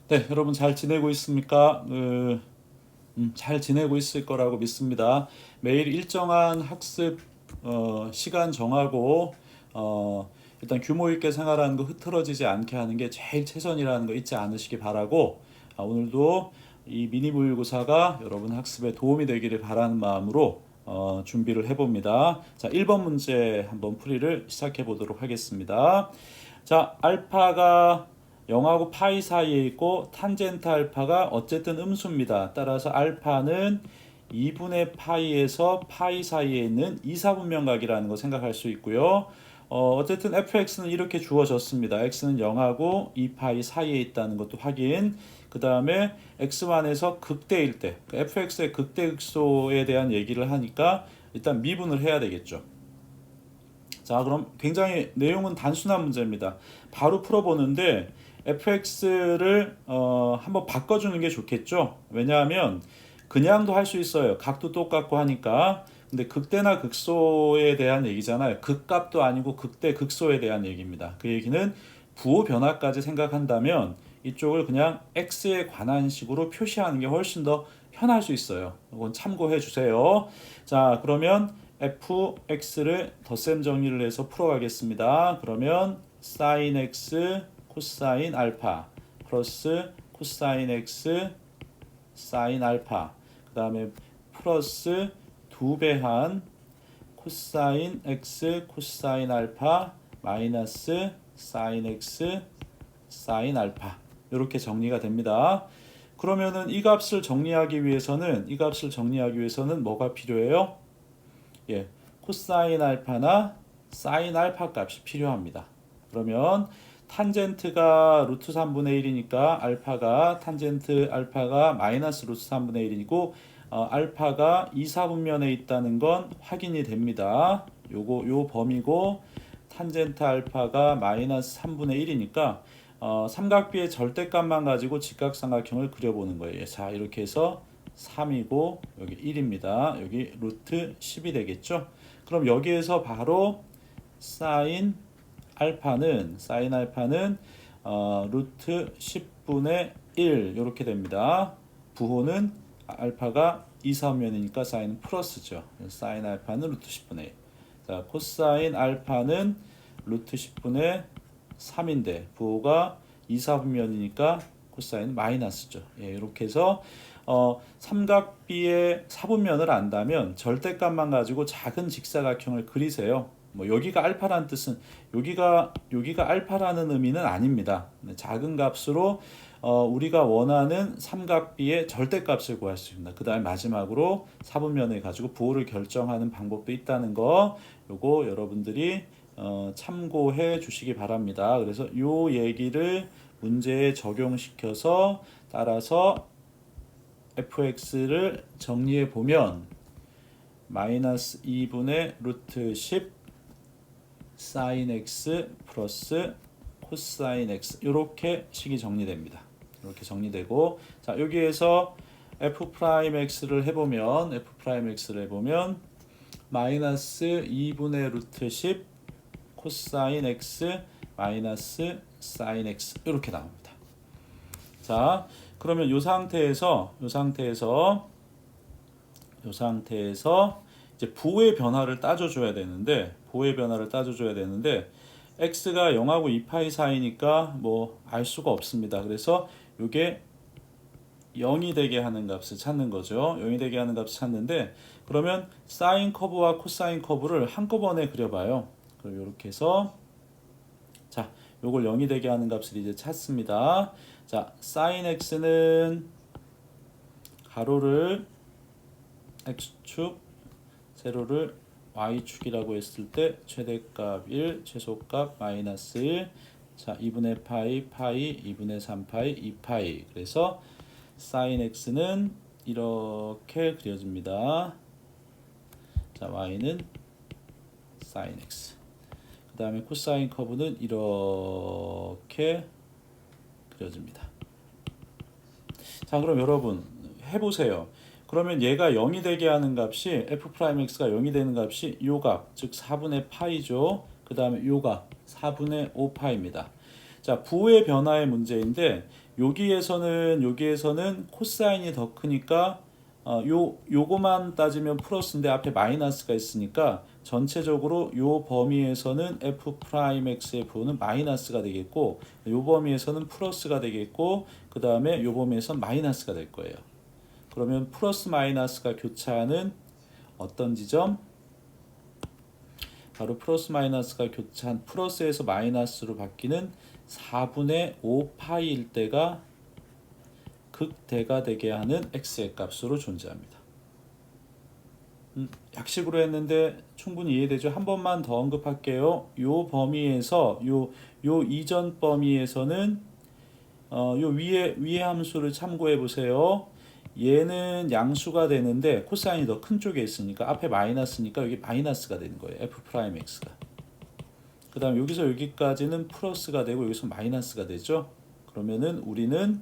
네, 여러분 잘 지내고 있습니까? 잘 지내고 있을 거라고 믿습니다. 매일 일정한 학습 시간 정하고 일단 규모 있게 생활하는 거 흐트러지지 않게 하는 게 제일 최선이라는 거 잊지 않으시기 바라고 오늘도 이 미니 모의고사가 여러분 학습에 도움이 되기를 바라는 마음으로 준비를 해봅니다. 자, 1번 문제 한번 풀이를 시작해 보도록 하겠습니다. 자, 알파가 0하고 파이 사이에 있고 탄젠트 알파가 어쨌든 음수입니다. 따라서 알파는 2분의 파이에서 파이 사이에 있는 이사분면각이라는 거 생각할 수 있고요. 어쨌든 fx는 이렇게 주어졌습니다. x는 0하고 2파이 사이에 있다는 것도 확인. 그 다음에 x1에서 극대일 때 fx의 극대극소에 대한 얘기를 하니까 일단 미분을 해야 되겠죠. 자, 그럼 굉장히 내용은 단순한 문제입니다. 바로 풀어보는데 fx를 한번 바꿔주는 게 좋겠죠. 왜냐하면 그냥도 할 수 있어요. 각도 똑같고 하니까. 근데 극대나 극소에 대한 얘기잖아요. 극값도 아니고 극대 극소에 대한 얘기입니다. 그 얘기는 부호 변화까지 생각한다면 이쪽을 그냥 x에 관한 식으로 표시하는 게 훨씬 더 편할 수 있어요. 이건 참고해 주세요. 자, 그러면 fx를 덧셈 정리를 해서 풀어가겠습니다. 그러면 sin x 코사인 알파 플러스 코사인 x 사인 알파, 그 다음에 플러스 2배한 코사인 x 코사인 알파 마이너스 사인 x 사인 알파, 이렇게 정리가 됩니다. 그러면은 이 값을 정리하기 위해서는 뭐가 필요해요? 예, 코사인 알파나 사인 알파 값이 필요합니다. 그러면 탄젠트가 루트 3분의 1이니까 탄젠트 알파가 마이너스 루트 3분의 1이고 알파가 2, 4분면에 있다는 건 확인이 됩니다. 요 범위고 탄젠트 알파가 마이너스 3분의 1이니까 삼각비의 절대값만 가지고 직각삼각형을 그려보는 거예요. 자, 이렇게 해서 3이고 여기 1입니다. 여기 루트 10이 되겠죠. 그럼 여기에서 바로 사인 알파는 루트 10분의 1 이렇게 됩니다. 부호는 알파가 2, 3면이니까 사인은 플러스죠. 사인 알파는 루트 10분의 1. 자, 코사인 알파는 루트 10분의 3인데 부호가 2, 4분면이니까 코사인 마이너스죠. 예, 이렇게 해서 삼각비의 사분면을 안다면 절대값만 가지고 작은 직사각형을 그리세요. 뭐 여기가 알파라는 뜻은 여기가 알파라는 의미는 아닙니다. 작은 값으로 우리가 원하는 삼각비의 절대값을 구할 수 있습니다. 그 다음에 마지막으로 사분면을 가지고 부호를 결정하는 방법도 있다는 거, 요거 여러분들이 참고해 주시기 바랍니다. 그래서 요 얘기를 문제에 적용시켜서 따라서 fx를 정리해 보면 마이너스 2분의 루트 10 사인 x 플러스 코사인 x, 이렇게 식이 정리됩니다. 이렇게 정리되고, 자, 여기에서 f'x를 해보면 마이너스 2분의 루트 10 코사인 x 마이너스 사인 x, 이렇게 나옵니다. 자, 그러면 이 상태에서 이제 부호의 변화를 따져줘야 되는데 x가 0하고 2파이 사이니까 뭐 알 수가 없습니다. 그래서 이게 0이 되게 하는 값을 찾는 거죠. 0이 되게 하는 값을 찾는데, 그러면 사인 커브와 코사인 커브를 한꺼번에 그려봐요. 그럼 이렇게 해서 자, 요걸 0이 되게 하는 값을 이제 찾습니다. 자, 사인 x는 가로를 x축, 세로를 y축이라고 했을 때 최대값 1, 최소값 마이너스 1. 자, 2분의 파이, 2분의 3파이, 2파이. 그래서 사인 x는 이렇게 그려집니다. 자, y는 사인 x. 그 다음에 코사인 커브는 이렇게 그려집니다. 자, 그럼 여러분 해보세요. 그러면 얘가 0이 되게 하는 값이 f'x가 0이 되는 값이 요 값, 즉 4분의 파이죠. 그 다음에 요 값 4분의 5파입니다. 자, 부호의 변화의 문제인데 여기에서는 코사인이 더 크니까 요거만 따지면 플러스인데 앞에 마이너스가 있으니까 전체적으로 요 범위에서는 f 프라임 x의 부호는 마이너스가 되겠고, 요 범위에서는 플러스가 되겠고, 그 다음에 요 범위에서는 마이너스가 될 거예요. 그러면 플러스 마이너스가 교차하는 어떤 지점? 바로 플러스 마이너스가 교차한 플러스에서 마이너스로 바뀌는 4분의 5파이일 때가 극대가 되게 하는 x의 값으로 존재합니다. 약식으로 했는데 충분히 이해되죠? 한 번만 더 언급할게요. 요 범위에서 요 이전 범위에서는 요 위에 함수를 참고해 보세요. 얘는 양수가 되는데 코사인이 더 큰 쪽에 있으니까 앞에 마이너스니까 여기 마이너스가 되는 거예요. f 프라임 x가. 그 다음 여기서 여기까지는 플러스가 되고 여기서 마이너스가 되죠. 그러면은 우리는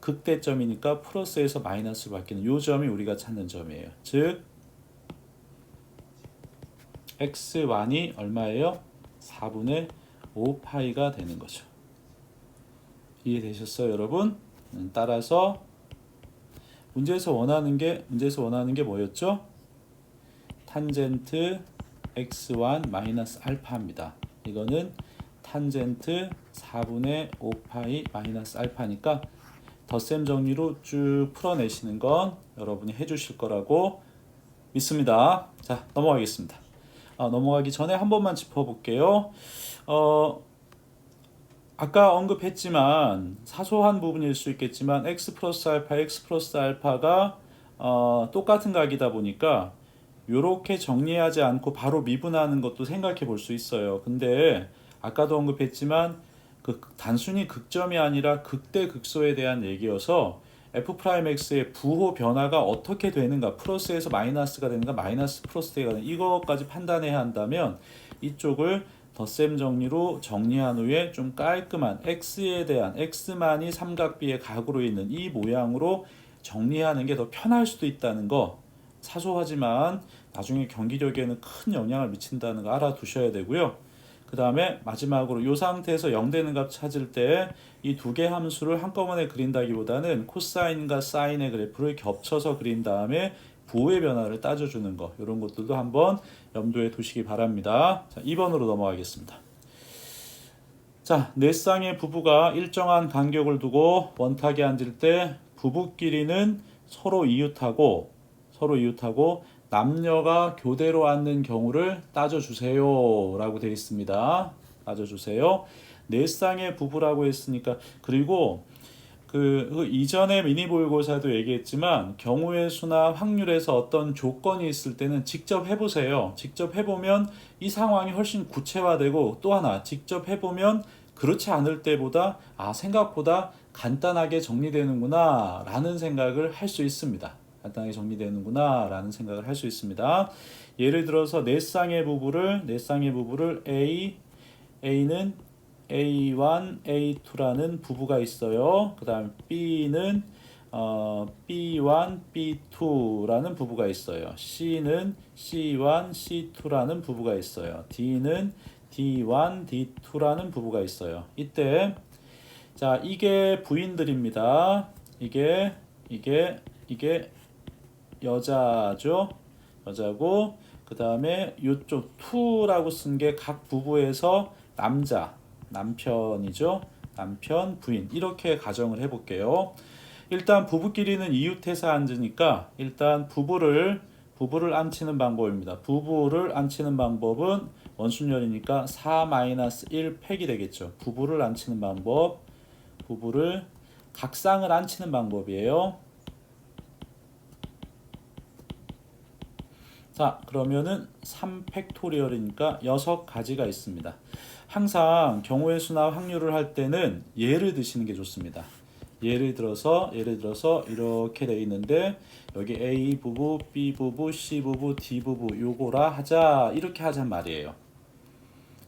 극대점이니까 플러스에서 마이너스로 바뀌는 요 점이 우리가 찾는 점이에요. 즉 x1이 얼마예요? 4분의 5파이가 되는 거죠. 이해되셨어요, 여러분? 따라서 문제에서 원하는 게 뭐였죠? 탄젠트 x1 마이너스 알파입니다. 이거는 탄젠트 4분의 5파이 마이너스 알파니까 덧셈 정리로 쭉 풀어내시는 건 여러분이 해주실 거라고 믿습니다. 자, 넘어가겠습니다. 넘어가기 전에 한 번만 짚어볼게요. 아까 언급했지만 사소한 부분일 수 있겠지만 x 플러스 알파가 똑같은 각이다 보니까 이렇게 정리하지 않고 바로 미분하는 것도 생각해 볼 수 있어요. 근데 아까도 언급했지만 그 단순히 극점이 아니라 극대 극소에 대한 얘기여서 f'x의 부호 변화가 어떻게 되는가, 플러스에서 마이너스가 되는가, 마이너스 플러스 되가 되는가, 이것까지 판단해야 한다면 이쪽을 덧셈 정리로 정리한 후에 좀 깔끔한 x에 대한 x만이 삼각비의 각으로 있는 이 모양으로 정리하는 게 더 편할 수도 있다는 거, 사소하지만 나중에 경기력에는 큰 영향을 미친다는 거 알아두셔야 되고요. 그 다음에 마지막으로 이 상태에서 0 되는 값 찾을 때 이 두 개 함수를 한꺼번에 그린다기보다는 코사인과 사인의 그래프를 겹쳐서 그린 다음에 부호의 변화를 따져주는 거, 이런 것들도 한번 염두에 두시기 바랍니다. 자, 2번으로 넘어가겠습니다. 자, 네 쌍의 부부가 일정한 간격을 두고 원탁에 앉을 때 부부끼리는 서로 이웃하고 남녀가 교대로 앉는 경우를 따져주세요 라고 되어 있습니다. 따져주세요. 네 쌍의 부부라고 했으니까, 그리고 그 이전에 미니 모의고사도 얘기했지만 경우의 수나 확률에서 어떤 조건이 있을 때는 직접 해보세요. 직접 해보면 이 상황이 훨씬 구체화되고, 또 하나 직접 해보면 그렇지 않을 때보다 생각보다 간단하게 정리되는구나 라는 생각을 할 수 있습니다. 간단하게 정리되는구나 라는 생각을 할 수 있습니다. 예를 들어서 네 쌍의 부부를 A는 A1, A2라는 부부가 있어요. 그 다음 B는 B1, B2라는 부부가 있어요. C는 C1, C2라는 부부가 있어요. D는 D1, D2라는 부부가 있어요. 이때 자, 이게 부인들입니다. 이게 여자죠. 여자고, 그 다음에 이쪽 2라고 쓴 게 각 부부에서 남편이죠. 남편, 부인, 이렇게 가정을 해볼게요. 일단 부부끼리는 이웃해서 앉으니까 일단 부부를 앉히는 방법입니다. 부부를 앉히는 방법은 원순열이니까 4-1 팩이 되겠죠. 부부를 앉히는 방법, 부부를 각쌍을 앉히는 방법이에요. 자, 그러면은 3팩토리얼이니까 6가지가 있습니다. 항상 경우의 수나 확률을 할 때는 예를 드시는 게 좋습니다. 예를 들어서 이렇게 돼 있는데 여기 A 부부, B 부부, C 부부, D 부부 요거라 하자, 이렇게 하잔 말이에요.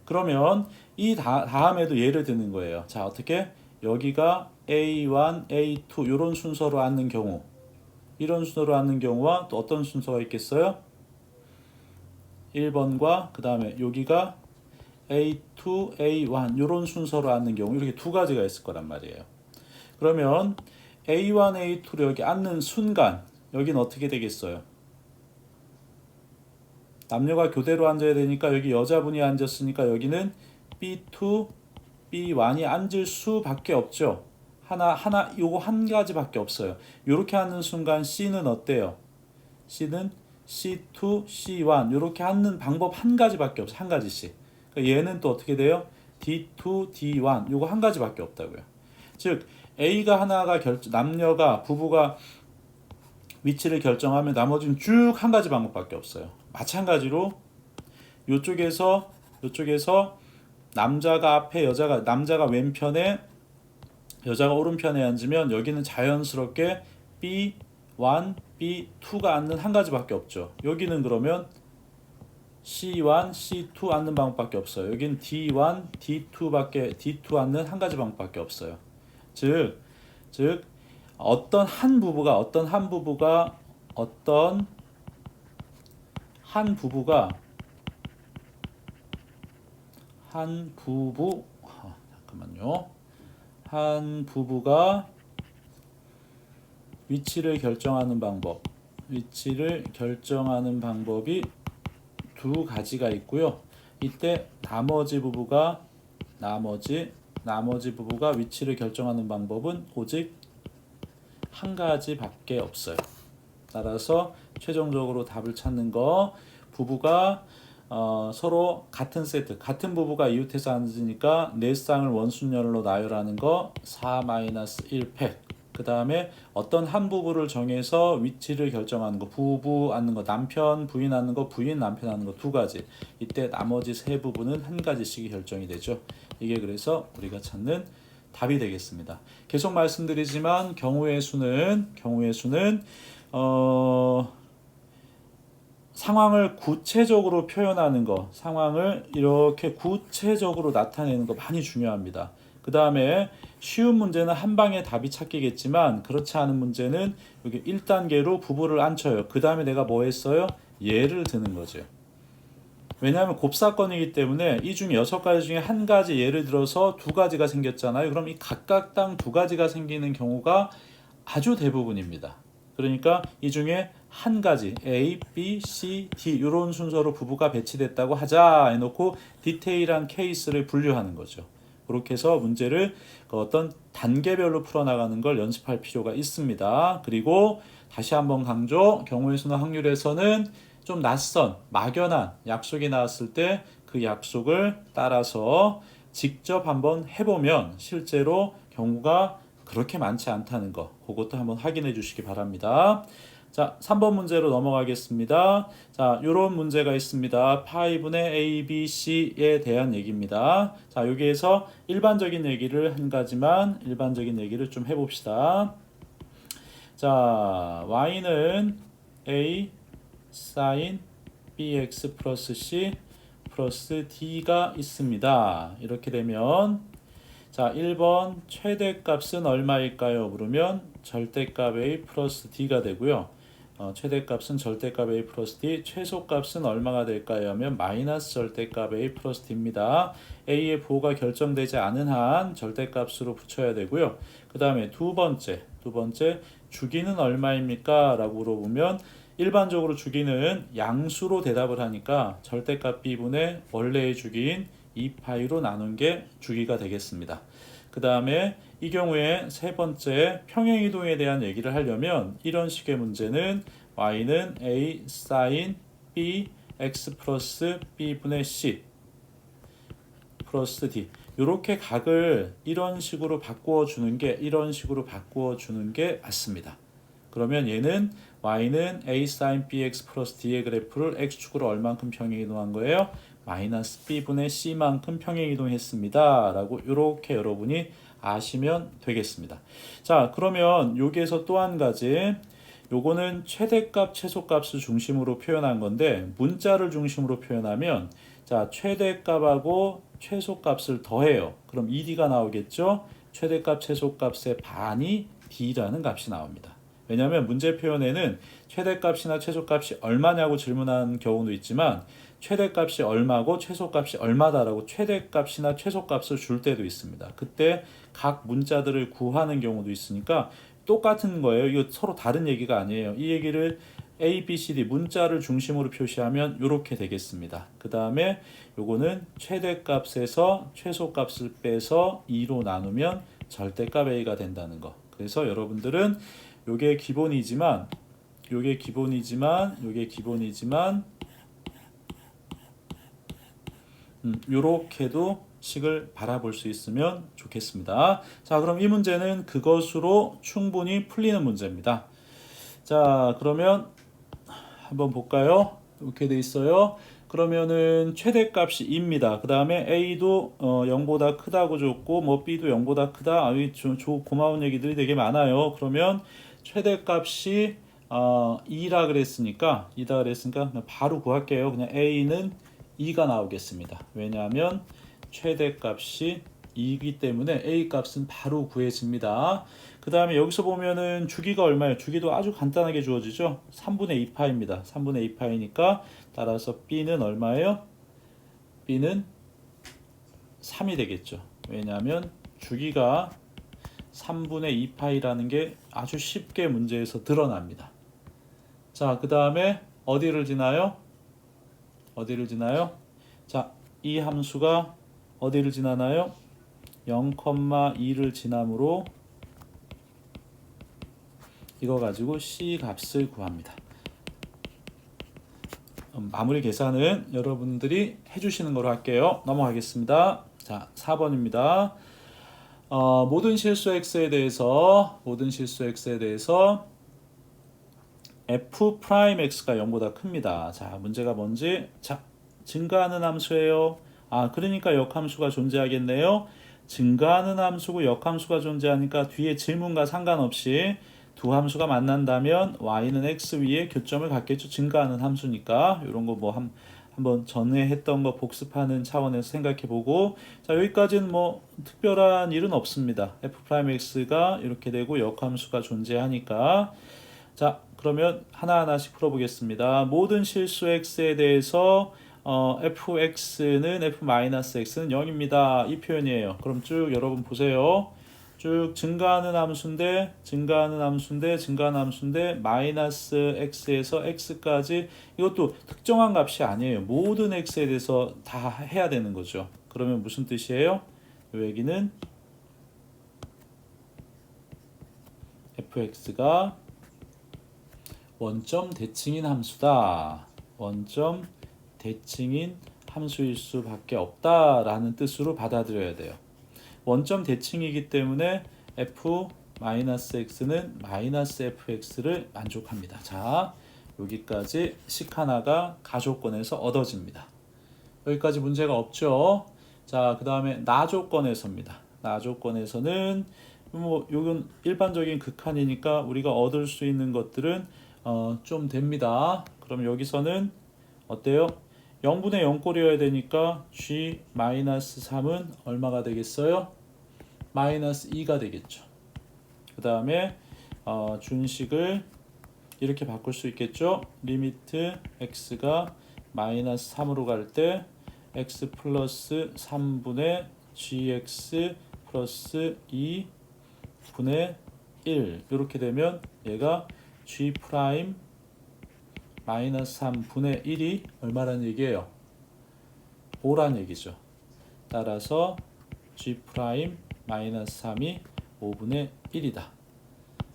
그러면 이 다음에도 예를 드는 거예요. 자, 어떻게? 여기가 A1, A2 이런 순서로 앉는 경우, 이런 순서로 앉는 경우와 또 어떤 순서가 있겠어요? 1번과 그 다음에 여기가 A2, A1 이런 순서로 앉는 경우, 이렇게 두 가지가 있을 거란 말이에요. 그러면 A1, A2를 여기 앉는 순간 여기는 어떻게 되겠어요? 남녀가 교대로 앉아야 되니까 여기 여자분이 앉았으니까 여기는 B2, B1이 앉을 수밖에 없죠. 하나 요거 한 가지밖에 없어요. 요렇게 앉는 순간 C는 어때요? C는 C2, C1 요렇게 앉는 방법 한 가지밖에 없어요. 한 가지씩. 그러니까 얘는 또 어떻게 돼요? D2, D1 요거 한 가지밖에 없다고요. 즉 A가 하나가 남녀가 부부가 위치를 결정하면 나머지는 쭉 한 가지 방법밖에 없어요. 마찬가지로 요쪽에서 남자가 앞에 남자가 왼편에 여자가 오른편에 앉으면 여기는 자연스럽게 B1, B2가 앉는 한 가지밖에 없죠. 여기는 그러면 C1, C2 앉는 방법밖에 없어요. 여기는 D1, D2 앉는 한 가지 방법밖에 없어요. 즉 어떤 한 부부가 위치를 결정하는 방법이 두 가지가 있고요. 이때 나머지 부부가 위치를 결정하는 방법은 오직 한 가지밖에 없어요. 따라서 최종적으로 답을 찾는 거 부부가 서로 같은 세트, 같은 부부가 이웃해서 앉으니까 네 쌍을 원순열로 나열하는 거 4-1팩. 그 다음에 어떤 한 부부를 정해서 위치를 결정하는 거, 부부 앉는 거, 남편 부인 앉는 거, 부인 남편 앉는 거 두 가지. 이때 나머지 세 부부는 한 가지씩이 결정이 되죠. 이게 그래서 우리가 찾는 답이 되겠습니다. 계속 말씀드리지만 경우의 수는 상황을 구체적으로 표현하는 거, 상황을 이렇게 구체적으로 나타내는 거 많이 중요합니다. 그 다음에 쉬운 문제는 한 방에 답이 찾기겠지만 그렇지 않은 문제는 여기 1단계로 부부를 앉혀요. 그 다음에 내가 뭐 했어요? 예를 드는 거죠. 왜냐하면 곱사건이기 때문에 이 중에 6가지 중에 한 가지 예를 들어서 두 가지가 생겼잖아요. 그럼 이 각각당 두 가지가 생기는 경우가 아주 대부분입니다. 그러니까 이 중에 한 가지 A, B, C, D 이런 순서로 부부가 배치됐다고 하자 해놓고 디테일한 케이스를 분류하는 거죠. 그렇게 해서 문제를 어떤 단계별로 풀어나가는 걸 연습할 필요가 있습니다. 그리고 다시 한번 강조, 경우의 수나 확률에서는 좀 낯선, 막연한 약속이 나왔을 때 그 약속을 따라서 직접 한번 해보면 실제로 경우가 그렇게 많지 않다는 거, 그것도 한번 확인해 주시기 바랍니다. 자, 3번 문제로 넘어가겠습니다. 자, 요런 문제가 있습니다. 파이분의 A, B, C에 대한 얘기입니다. 자, 여기에서 일반적인 얘기를 한 가지만 일반적인 얘기를 좀 해봅시다. 자, Y는 A sin bx 플러스 c 플러스 d가 있습니다. 이렇게 되면 자 1번 최대값은 얼마일까요? 물으면 절대값 a 플러스 d가 되고요. 최대값은 절대값 a 플러스 d, 최소값은 얼마가 될까요? 하면 마이너스 절대값 a 플러스 d입니다. a의 부호가 결정되지 않은 한 절대값으로 붙여야 되고요. 그 다음에 두 번째 주기는 얼마입니까? 라고 물어보면 일반적으로 주기는 양수로 대답을 하니까 절대값 b분의 원래의 주기인 2파이로 나눈 게 주기가 되겠습니다. 그 다음에 이 경우에 세 번째 평행이동에 대한 얘기를 하려면 이런 식의 문제는 y는 a sin b x 플러스 b분의 c 플러스 d 이렇게 각을 이런 식으로 바꾸어 주는 게 맞습니다. 그러면 얘는 y는 a sin bx 플러스 d의 그래프를 x축으로 얼만큼 평행이동한 거예요? 마이너스 b분의 c만큼 평행이동했습니다. 라고 이렇게 여러분이 아시면 되겠습니다. 자, 그러면 여기에서 또 한 가지, 요거는 최대값, 최소값을 중심으로 표현한 건데 문자를 중심으로 표현하면 자, 최대값하고 최소값을 더해요. 그럼 2d가 나오겠죠? 최대값, 최소값의 반이 d라는 값이 나옵니다. 왜냐하면 문제 표현에는 최대값이나 최소값이 얼마냐고 질문한 경우도 있지만 최대값이 얼마고 최소값이 얼마다라고 최대값이나 최소값을 줄 때도 있습니다. 그때 각 문자들을 구하는 경우도 있으니까 똑같은 거예요. 이거 서로 다른 얘기가 아니에요. 이 얘기를 A, B, C, D 문자를 중심으로 표시하면 이렇게 되겠습니다. 그 다음에 요거는 최대값에서 최소값을 빼서 2로 나누면 절대값 A가 된다는 거. 그래서 여러분들은 요게 기본이지만 요게 기본이지만 요게 기본이지만 요렇게도 식을 바라볼 수 있으면 좋겠습니다. 자, 그럼 이 문제는 그것으로 충분히 풀리는 문제입니다. 자, 그러면 한번 볼까요? 이렇게 돼 있어요. 그러면은 최대값이 2입니다. 그 다음에 A도 0보다 크다고 줬고 뭐 B도 0보다 크다. 고마운 얘기들이 되게 많아요. 그러면 최대값이 2라 그랬으니까 바로 구할게요. 그냥 A는 2가 나오겠습니다. 왜냐하면 최대값이 2이기 때문에 A 값은 바로 구해집니다. 그 다음에 여기서 보면은 주기가 얼마예요? 주기도 아주 간단하게 주어지죠. 3분의 2파입니다. 3분의 2파이니까 따라서 B는 얼마예요? B는 3이 되겠죠. 왜냐하면 주기가 3분의 2파이라는 게 아주 쉽게 문제에서 드러납니다. 자, 그 다음에 어디를 지나요? 자, 이 함수가 어디를 지나나요? 0,2를 지남으로 이거 가지고 C 값을 구합니다. 마무리 계산은 여러분들이 해주시는 거로 할게요. 넘어가겠습니다. 자, 4번입니다. 모든 실수 x에 대해서 f 프라임 x가 0보다 큽니다. 자, 문제가 뭔지, 자, 증가하는 함수예요. 그러니까 역함수가 존재하겠네요. 증가하는 함수고 역함수가 존재하니까 뒤에 질문과 상관없이 두 함수가 만난다면 y는 x 위에 교점을 갖겠죠. 증가하는 함수니까 이런 거 뭐 한번 전에 했던 거 복습하는 차원에서 생각해 보고, 자, 여기까지는 뭐 특별한 일은 없습니다. f'x가 이렇게 되고 역함수가 존재하니까. 자, 그러면 하나하나씩 풀어보겠습니다. 모든 실수 x에 대해서 fx는 f-x는 0입니다. 이 표현이에요. 그럼 쭉 여러분 보세요. 쭉 증가하는 함수인데 마이너스 x에서 x까지, 이것도 특정한 값이 아니에요. 모든 x에 대해서 다 해야 되는 거죠. 그러면 무슨 뜻이에요? 이 얘기는 fx가 원점 대칭인 함수다. 원점 대칭인 함수일 수밖에 없다라는 뜻으로 받아들여야 돼요. 원점 대칭이기 때문에 f-x는 -fx를 만족합니다. 자, 여기까지 식 하나가 가조건에서 얻어집니다. 여기까지 문제가 없죠. 자, 그 다음에 나조건에서입니다. 나조건에서는 뭐 이건 일반적인 극한이니까 우리가 얻을 수 있는 것들은 좀 됩니다. 그럼 여기서는 어때요? 0분의 0꼴이어야 되니까 g-3은 얼마가 되겠어요? -2가 되겠죠. 그 다음에 준식을 이렇게 바꿀 수 있겠죠. 리미트 x가 -3으로 갈 때 x 플러스 3분의 gx 플러스 2분의 1 이렇게 되면 얘가 g 프라임 마이너스 3분의 1이 얼마라는 얘기예요? 5란 얘기죠. 따라서 g 프라임 마이너스 3이 5분의 1이다.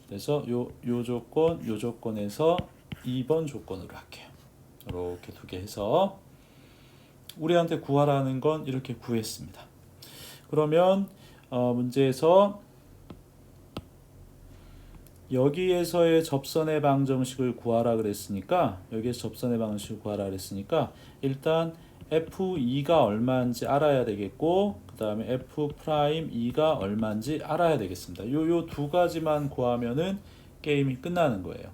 그래서 요 조건에서 2번 조건으로 할게요. 이렇게 두 개 해서 우리한테 구하라는 건 이렇게 구했습니다. 그러면 문제에서 여기에서의 접선의 방정식을 구하라 그랬으니까, 여기에서 접선의 방정식을 구하라 그랬으니까 일단 f2가 얼마인지 알아야 되겠고, 그 다음에 f'2가 얼마인지 알아야 되겠습니다. 요 두 가지만 구하면은 게임이 끝나는 거예요.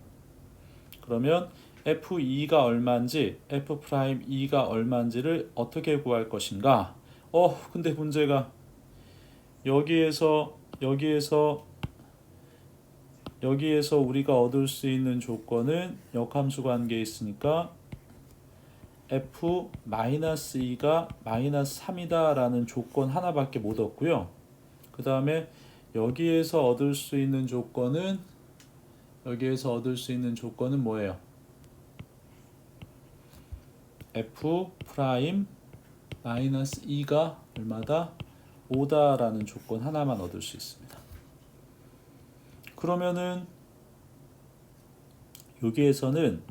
그러면 f2가 얼마인지 f'2가 얼마인지를 어떻게 구할 것인가? 근데 문제가 여기에서 여기에서 우리가 얻을 수 있는 조건은 역함수 관계에 있으니까 f-2가 -3이다 라는 조건 하나밖에 못 얻고요. 그 다음에 여기에서 얻을 수 있는 조건은 뭐예요? f'-2가 얼마다? 5다 라는 조건 하나만 얻을 수 있습니다. 그러면은 여기에서는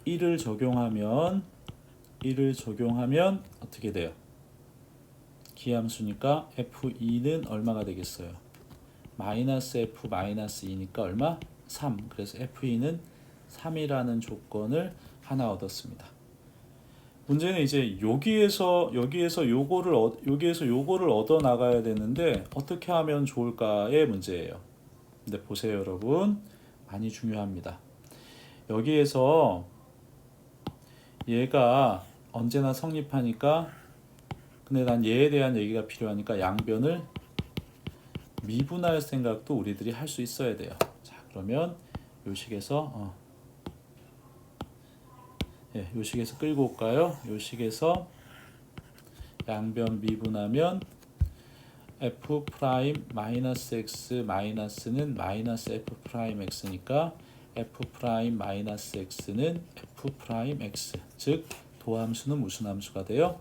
1을 적용하면 어떻게 돼요? 기함수니까 f2는 얼마가 되겠어요? -f-2니까 얼마? 3. 그래서 f2는 3이라는 조건을 하나 얻었습니다. 문제는 이제 여기에서 요거를 얻어 나가야 되는데 어떻게 하면 좋을까의 문제예요. 근데 보세요, 여러분. 많이 중요합니다. 여기에서 얘가 언제나 성립하니까, 근데 난 얘에 대한 얘기가 필요하니까 양변을 미분할 생각도 우리들이 할 수 있어야 돼요. 자, 그러면 요 식에서 요 식에서 끌고 올까요? 요 식에서 양변 미분하면 f 프라임 마이너스 x 마이너스는 마이너스 f 프라임 x니까 f 프라임 마이너스 x는 f 프라임 x, 즉 도함수는 무슨 함수가 돼요?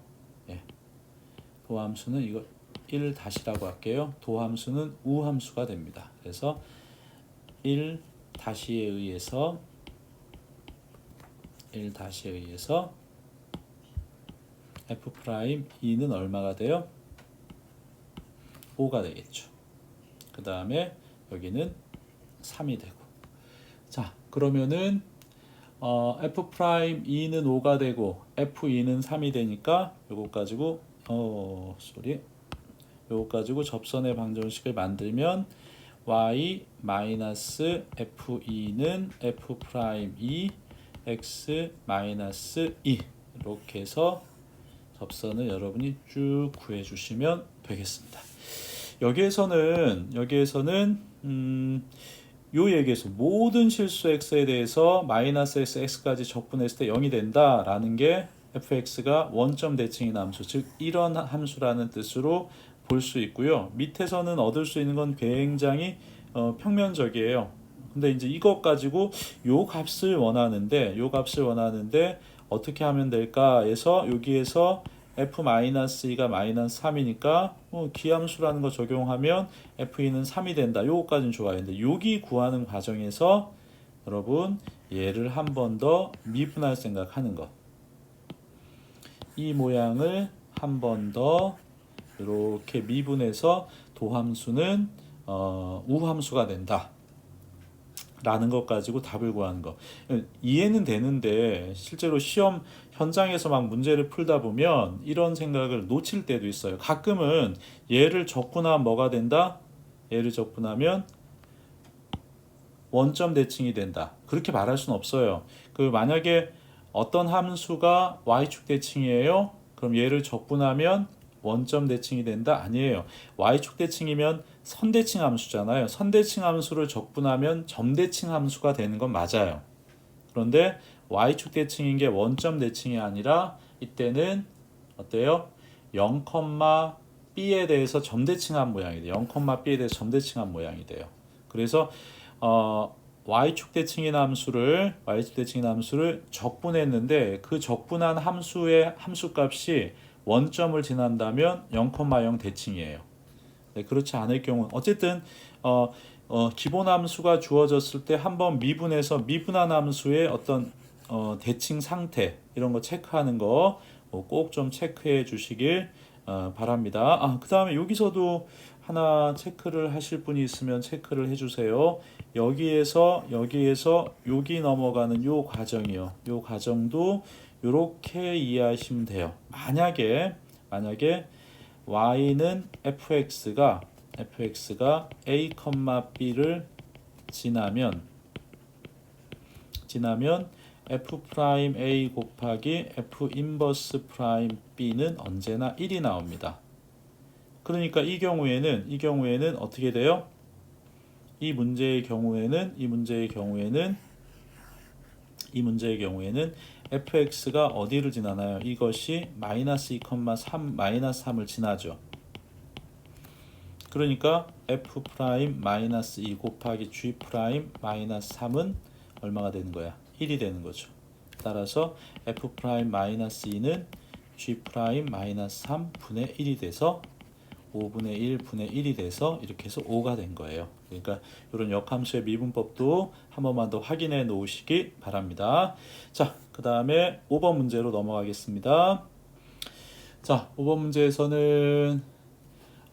도함수는 이거 1 다시라고 할게요. 도함수는 우함수가 됩니다. 그래서 1 다시에 의해서 f 프라임 2는 얼마가 돼요? 5가 되겠죠. 그 다음에 여기는 3이 되고. 자, 그러면은 f 프라임 2는 5가 되고 f2는 3이 되니까 요거 가지고 접선의 방정식을 만들면 y 마이너스 f2는 f 프라임 2 x 마이너스 2 이렇게 해서 접선을 여러분이 쭉 구해 주시면 되겠습니다. 여기에서는 요 얘기에서 모든 실수 x에 대해서 마이너스 x까지 적분했을 때 0이 된다라는 게 fx가 원점 대칭인 함수, 즉 이런 함수라는 뜻으로 볼 수 있고요. 밑에서는 얻을 수 있는 건 굉장히 평면적이에요. 근데 이제 이것 가지고 요 값을 원하는데 어떻게 하면 될까 해서 여기에서 f-2가 마이너스 3이니까 기함수라는 거 적용하면 f2는 3이 된다. 요거까지는 좋아요. 근데 여기 구하는 과정에서 여러분 얘를 한 번 더 미분할 생각하는 것. 이 모양을 한 번 더 이렇게 미분해서 도함수는 우함수가 된다 라는 것 가지고 답을 구하는 거. 이해는 되는데 실제로 시험 현장에서 막 문제를 풀다 보면 이런 생각을 놓칠 때도 있어요. 가끔은 얘를 적분하면 뭐가 된다? 얘를 적분하면 원점 대칭이 된다. 그렇게 말할 수는 없어요. 만약에 어떤 함수가 y축 대칭이에요? 그럼 얘를 적분하면 원점 대칭이 된다? 아니에요. y축 대칭이면 선대칭 함수잖아요. 선대칭 함수를 적분하면 점대칭 함수가 되는 건 맞아요. 그런데 y축 대칭인 게 원점 대칭이 아니라 이때는 어때요? 0, b에 대해서 점대칭한 모양이 돼요. 0, b에 대해서 점대칭한 모양이 돼요. 그래서 y축 대칭인 함수를 적분했는데 그 적분한 함수의 함수값이 원점을 지난다면 0,0 대칭이에요. 네, 그렇지 않을 경우 어쨌든 기본 함수가 주어졌을 때 한번 미분해서 미분한 함수의 어떤 대칭 상태 이런 거 체크하는 거 꼭 좀 체크해 주시길 바랍니다. 그 다음에 여기서도 하나 체크를 하실 분이 있으면 체크를 해주세요. 여기에서 여기 넘어가는 요 과정이요. 요 과정도 이렇게 이해하시면 돼요. 만약에 y는 fx가 a, b를 지나면 f 프라임 a 곱하기 f 인버스 프라임 b는 언제나 1이 나옵니다. 그러니까 이 경우에는 어떻게 돼요? 이 문제의 경우에는 fx가 어디를 지나나요? 이것이 마이너스 2,3 마이너스 3을 지나죠. 그러니까 f 프라임 마이너스 2 곱하기 g 프라임 마이너스 3은 얼마가 되는 거야? 1이 되는 거죠. 따라서 f 프라임 마이너스 2는 g 프라임 마이너스 3분의 1이 돼서 5분의 1 분의 1이 돼서 이렇게 해서 5가 된 거예요. 그러니까 이런 역함수의 미분법도 한 번만 더 확인해 놓으시기 바랍니다. 자, 그 다음에 5번 문제로 넘어가겠습니다. 자, 5번 문제에서는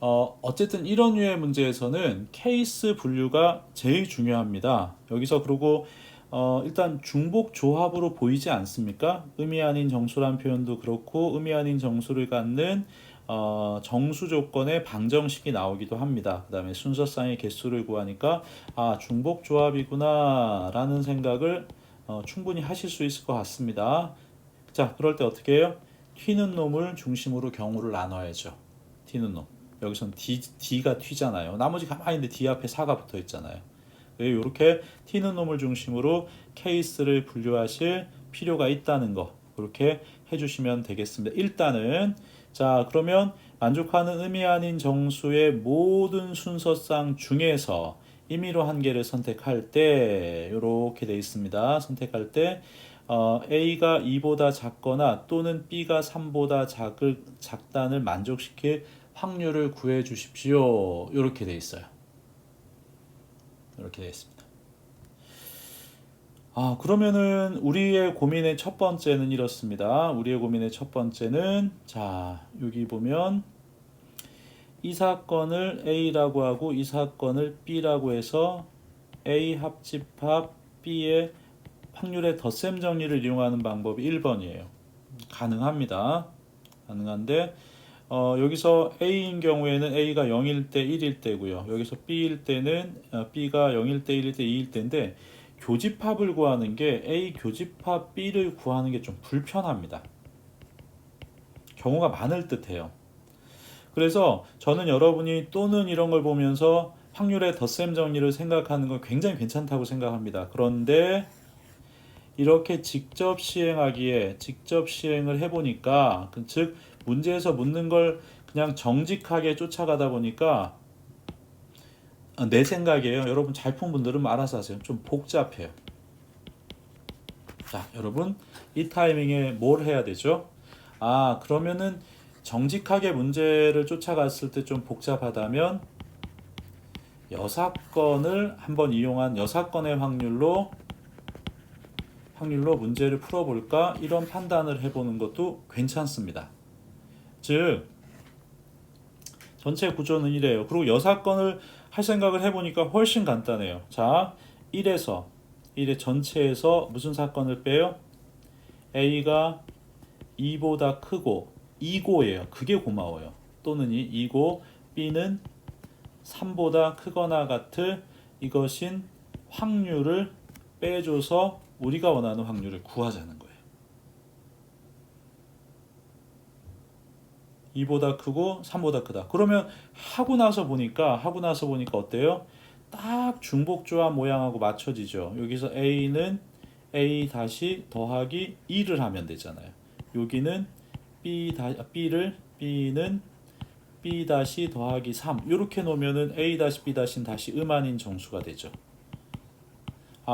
어쨌든 이런 류의 문제에서는 케이스 분류가 제일 중요합니다. 여기서 그리고 일단 중복 조합으로 보이지 않습니까? 의미 아닌 정수란 표현도 그렇고 의미 아닌 정수를 갖는 정수 조건의 방정식이 나오기도 합니다. 그 다음에 순서쌍의 개수를 구하니까 중복 조합이구나 라는 생각을 충분히 하실 수 있을 것 같습니다. 자, 그럴 때 어떻게 해요? 튀는 놈을 중심으로 경우를 나눠야죠. 튀는 놈. 여기서는 D가 튀잖아요. 나머지 가만히 있는데 D 앞에 4가 붙어 있잖아요. 이렇게 튀는 놈을 중심으로 케이스를 분류하실 필요가 있다는 거 그렇게 해주시면 되겠습니다. 일단은 자, 그러면 만족하는 의미 아닌 정수의 모든 순서쌍 중에서 임의로 한 개를 선택할 때 이렇게 돼 있습니다. 선택할 때 A가 2보다 작거나 또는 B가 3보다 작단을 만족시킬 확률을 구해 주십시오. 이렇게 돼 있어요. 이렇게 돼 있습니다. 그러면은 우리의 고민의 첫 번째는 이렇습니다. 우리의 고민의 첫 번째는 자, 여기 보면 이 사건을 A라고 하고 이 사건을 B라고 해서 A 합집합 B의 확률의 덧셈 정리를 이용하는 방법이 1번이에요. 가능합니다. 가능한데 여기서 A인 경우에는 A가 0일 때 1일 때고요. 여기서 B일 때는 B가 0일 때 1일 때 2일 때인데 교집합을 구하는 게 A 교집합 B를 구하는 게 좀 불편합니다. 경우가 많을 듯해요. 그래서 저는 여러분이 또는 이런 걸 보면서 확률의 덧셈 정리를 생각하는 건 굉장히 괜찮다고 생각합니다. 그런데 이렇게 직접 시행을 해보니까 즉 문제에서 묻는 걸 그냥 정직하게 쫓아가다 보니까 내 생각이에요. 여러분 잘 푼 분들은 알아서 하세요. 좀 복잡해요. 자, 여러분 이 타이밍에 뭘 해야 되죠? 그러면은 정직하게 문제를 쫓아갔을 때 좀 복잡하다면 여사건을 한번 이용한 여사건의 확률로 문제를 풀어볼까? 이런 판단을 해보는 것도 괜찮습니다. 즉 전체 구조는 이래요. 그리고 여사건을 할 생각을 해보니까 훨씬 간단해요. 자, 1의 전체에서 무슨 사건을 빼요? A가 2보다 크고 2고예요. 그게 고마워요. 또는 2고 B는 3보다 크거나 같을 이것인 확률을 빼줘서 우리가 원하는 확률을 구하자는 거예요. 2보다 크고 3보다 크다. 그러면 하고 나서 보니까 어때요? 딱 중복조합 모양하고 맞춰지죠. 여기서 A는 A 다시 더하기 2를 하면 되잖아요. 여기는 B는 B 다시 더하기 3 이렇게 놓으면은 A 다시 B 다시는 다시 음아닌 정수가 되죠.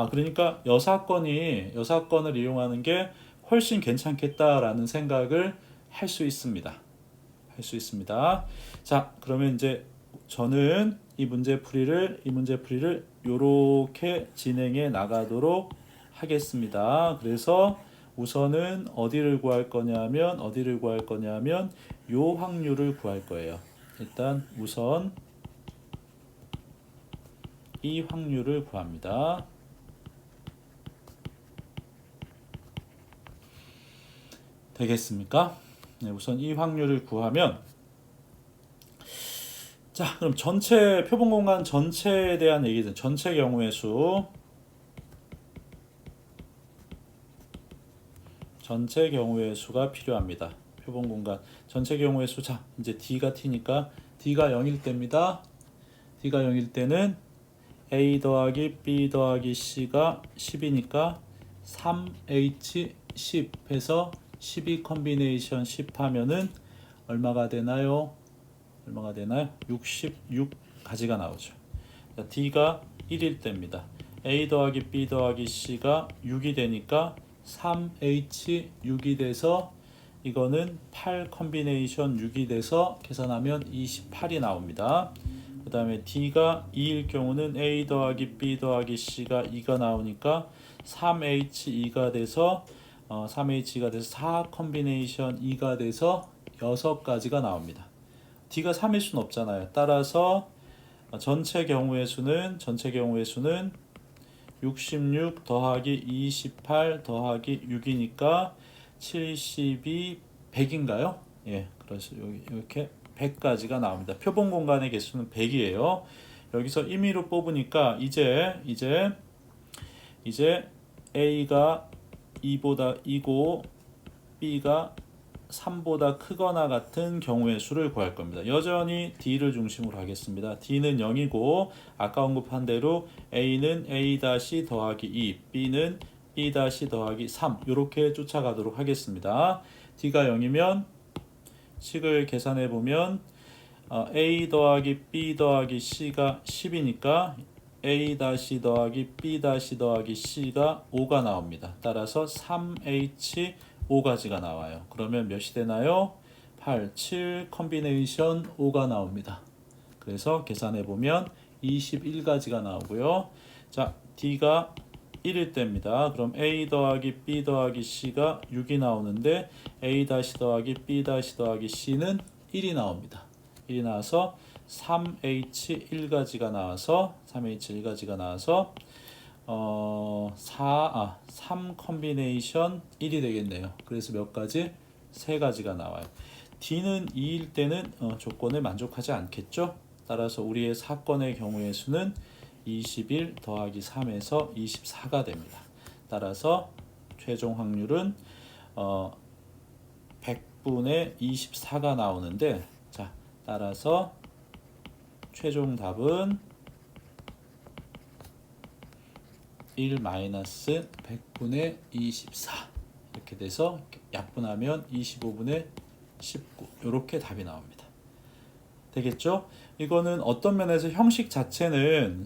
그러니까 여사건을 이용하는 게 훨씬 괜찮겠다라는 생각을 할 수 있습니다. 자, 그러면 이제 저는 이 문제 풀이를 이렇게 진행해 나가도록 하겠습니다. 그래서 우선은 어디를 구할 거냐면 요 확률을 구할 거예요. 일단 우선 이 확률을 구합니다. 되겠습니까? 네, 우선 이 확률을 구하면 자, 그럼 전체 표본 공간 전체에 대한 얘기든 전체 경우의 수가 필요합니다. 표본 공간 전체 경우의 수. 자, 이제 D가 T니까 D가 0일 때입니다. D가 0일 때는 A 더하기 B 더하기 C가 10이니까 3H10 해서 12 컨비네이션 10 하면은 얼마가 되나요? 66가지가 나오죠. D가 1일 때입니다. A 더하기 B 더하기 C가 6이 되니까 3H6이 돼서 이거는 8 컨비네이션 6이 돼서 계산하면 28이 나옵니다. 그 다음에 D가 2일 경우는 A 더하기 B 더하기 C가 2가 나오니까 3H2가 돼서 3H가 돼서 4 컨비네이션 2가 돼서 6가지가 나옵니다. D가 3일 수는 없잖아요. 따라서 전체 경우의 수는 66 더하기 28 더하기 6이니까 72, 100인가요? 예, 그래서 이렇게 100까지가 나옵니다. 표본 공간의 개수는 100이에요. 여기서 임의로 뽑으니까 이제 A가 2보다 2고 B가 3보다 크거나 같은 경우의 수를 구할 겁니다. 여전히 D를 중심으로 하겠습니다. D는 0이고 아까 언급한 대로 A는 A 더하기 2, B는 B 더하기 3 이렇게 쫓아가도록 하겠습니다. D가 0이면 식을 계산해 보면 A 더하기 B 더하기 C가 10이니까 A 더하기 B 더하기 C가 5가 나옵니다. 따라서 3H 5가지가 나와요. 그러면 몇이 되나요? 8, 7 컨비네이션 5가 나옵니다. 그래서 계산해 보면 21가지가 나오고요. 자, D가 1일 때입니다. 그럼 A 더하기 B 더하기 C가 6이 나오는데 A 더하기 B 더하기 C는 1이 나옵니다. 1이 나와서 3H1가지가 나와서 3 컨비네이션 1이 되겠네요. 그래서 몇 가지? 3가지가 나와요. D는 2일 때는 조건을 만족하지 않겠죠? 따라서 우리의 사건의 경우의 수는 21 더하기 3에서 24가 됩니다. 따라서 최종 확률은 100분의 24가 나오는데 자, 따라서 최종 답은 1-100분의 24 이렇게 돼서 약분하면 25분의 19 이렇게 답이 나옵니다. 되겠죠? 이거는 어떤 면에서 형식 자체는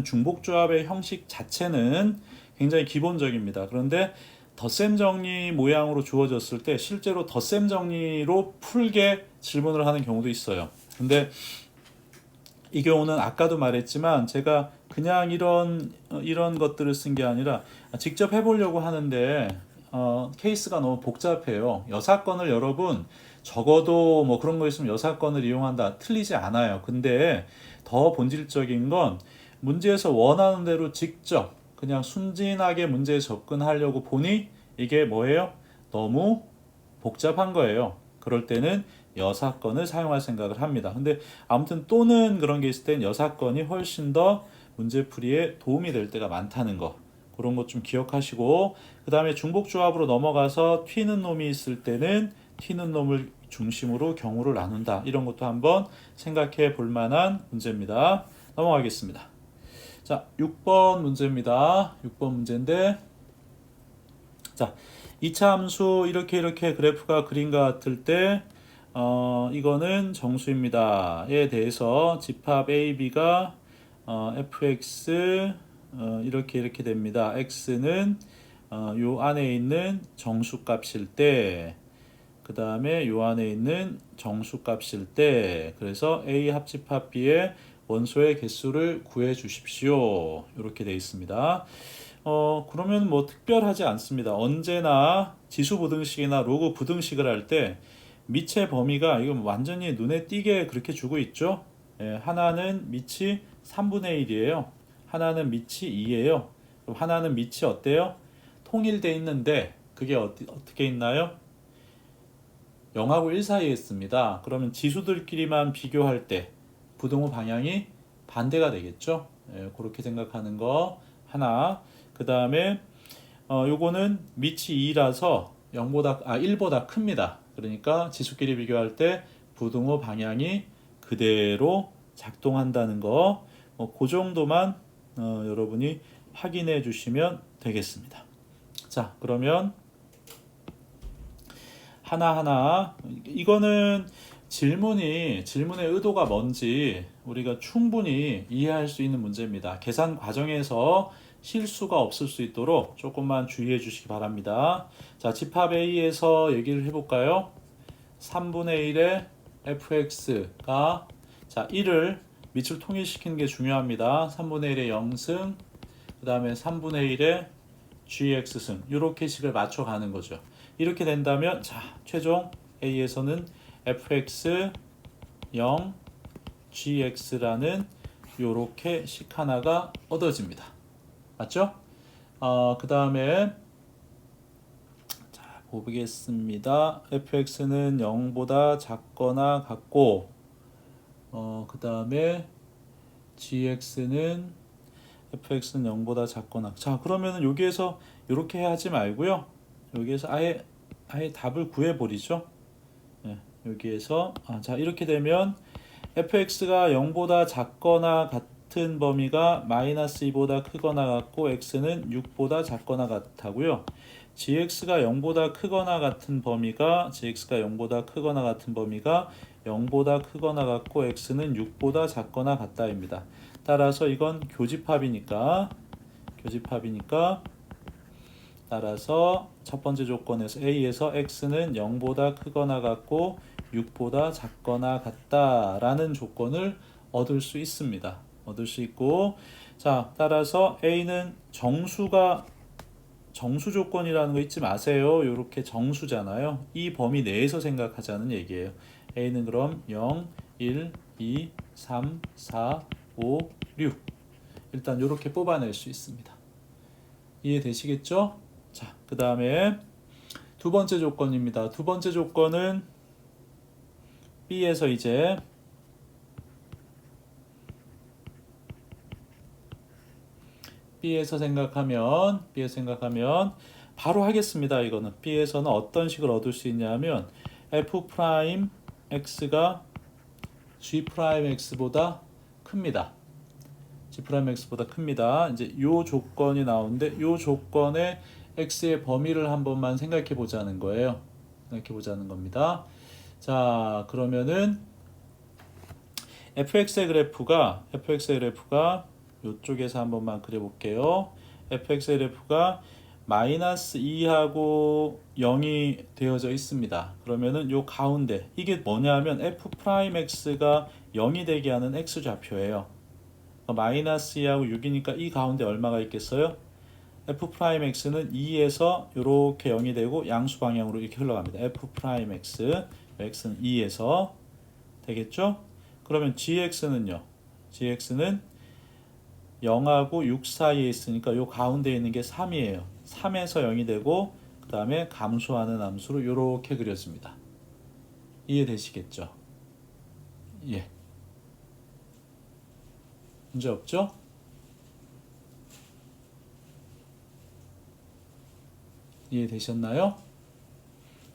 중복조합의 형식 자체는 굉장히 기본적입니다. 그런데 덧셈 정리 모양으로 주어졌을 때 실제로 덧셈 정리로 풀게 질문을 하는 경우도 있어요. 근데 이 경우는 아까도 말했지만 제가 그냥 이런 것들을 쓴 게 아니라 직접 해보려고 하는데 케이스가 너무 복잡해요. 여사건을 여러분 적어도 뭐 그런 거 있으면 여사건을 이용한다 틀리지 않아요. 근데 더 본질적인 건 문제에서 원하는 대로 직접 그냥 순진하게 문제에 접근하려고 보니 이게 뭐예요? 너무 복잡한 거예요. 그럴 때는 여사건을 사용할 생각을 합니다. 근데 아무튼 또는 그런 게 있을 땐 여사건이 훨씬 더 문제풀이에 도움이 될 때가 많다는 거, 그런 것 좀 기억하시고, 그 다음에 중복조합으로 넘어가서 튀는 놈이 있을 때는 튀는 놈을 중심으로 경우를 나눈다, 이런 것도 한번 생각해 볼 만한 문제입니다. 넘어가겠습니다. 자, 6번 문제입니다. 6번 문제인데, 자, 2차 함수 이렇게 그래프가 그림 같을 때 이거는 정수입니다.에 대해서 집합 A, B가 fx 이렇게 됩니다. x는 요 안에 있는 정수값일 때, 그 다음에 요 안에 있는 정수값일 때, 그래서 A 합집합 B의 원소의 개수를 구해 주십시오. 이렇게 되어 있습니다. 그러면 뭐 특별하지 않습니다. 언제나 지수 부등식이나 로그 부등식을 할 때 미의 범위가 이거 완전히 눈에 띄게 그렇게 주고 있죠. 예, 하나는 밑이 3분의 1이에요. 하나는 밑이 2예요. 그럼 하나는 밑이 어때요? 통일돼 있는데 그게 어떻게 있나요? 0하고 1 사이에 있습니다. 그러면 지수들끼리만 비교할 때 부등호 방향이 반대가 되겠죠. 예, 그렇게 생각하는 거 하나. 그 다음에 요거는 밑이 2라서 1보다 큽니다. 그러니까 지수끼리 비교할 때 부등호 방향이 그대로 작동한다는 거. 그 정도만 여러분이 확인해 주시면 되겠습니다. 자, 그러면 하나하나 이거는 질문의 의도가 뭔지 우리가 충분히 이해할 수 있는 문제입니다. 계산 과정에서 실수가 없을 수 있도록 조금만 주의해 주시기 바랍니다. 자, 집합 A에서 얘기를 해볼까요? 3분의 1의 fx가 자 1을 밑을 통일시키는 게 중요합니다. 3분의 1의 0승 그 다음에 3분의 1의 gx승 이렇게 식을 맞춰가는 거죠. 이렇게 된다면 자 최종 A에서는 fx 0 gx라는 요렇게 식 하나가 얻어집니다. 맞죠? 그 다음에 자 보겠습니다. fx는 0보다 작거나 같고 그 다음에 gx는 fx는 0보다 작거나 자 그러면은 여기에서 이렇게 하지 말고요. 여기에서 아예 답을 구해버리죠. 네, 여기에서 자 이렇게 되면 fx가 0보다 작거나 같은 범위가 마이너스 2보다 크거나 같고 x는 6보다 작거나 같다고요. gx가 0보다 크거나 같은 범위가 0보다 크거나 같고 x는 6보다 작거나 같다입니다. 따라서 이건 교집합이니까 따라서 첫 번째 조건에서 A에서 x는 0보다 크거나 같고 6보다 작거나 같다라는 조건을 얻을 수 있습니다. 얻을 수 있고 자 따라서 A는 정수 조건이라는 거 잊지 마세요. 이렇게 정수잖아요. 이 범위 내에서 생각하자는 얘기예요. A는 그럼 0, 1, 2, 3, 4, 5, 6 일단 이렇게 뽑아낼 수 있습니다. 이해되시겠죠? 자, 그 다음에 두 번째 조건입니다. 두 번째 조건은 B에서 이제 B에서 생각하면 바로 하겠습니다. 이거는 B에서는 어떤 식을 얻을 수 있냐면 F'X가 G'X보다 큽니다. G'X보다 큽니다. 이제 요 조건이 나오는데 요 조건의 X의 범위를 한 번만 생각해 보자는 거예요. 생각해 보자는 겁니다. 자, 그러면은 fx의 그래프가 이쪽에서 한 번만 그려볼게요. fx의 그래프가 마이너스 2하고 0이 되어져 있습니다. 그러면은 요 가운데 이게 뭐냐면 f'x가 0이 되게 하는 x좌표예요. 마이너스 2하고 6이니까 이 가운데 얼마가 있겠어요? f'x는 2에서 이렇게 0이 되고 양수 방향으로 이렇게 흘러갑니다. f'x x는 2에서 되겠죠? 그러면 gx는요. gx는 0하고 6 사이에 있으니까 요 가운데 있는 게 3이에요. 3에서 0이 되고 그 다음에 감소하는 함수로 이렇게 그려집니다. 이해되시겠죠? 예. 문제 없죠? 이해되셨나요?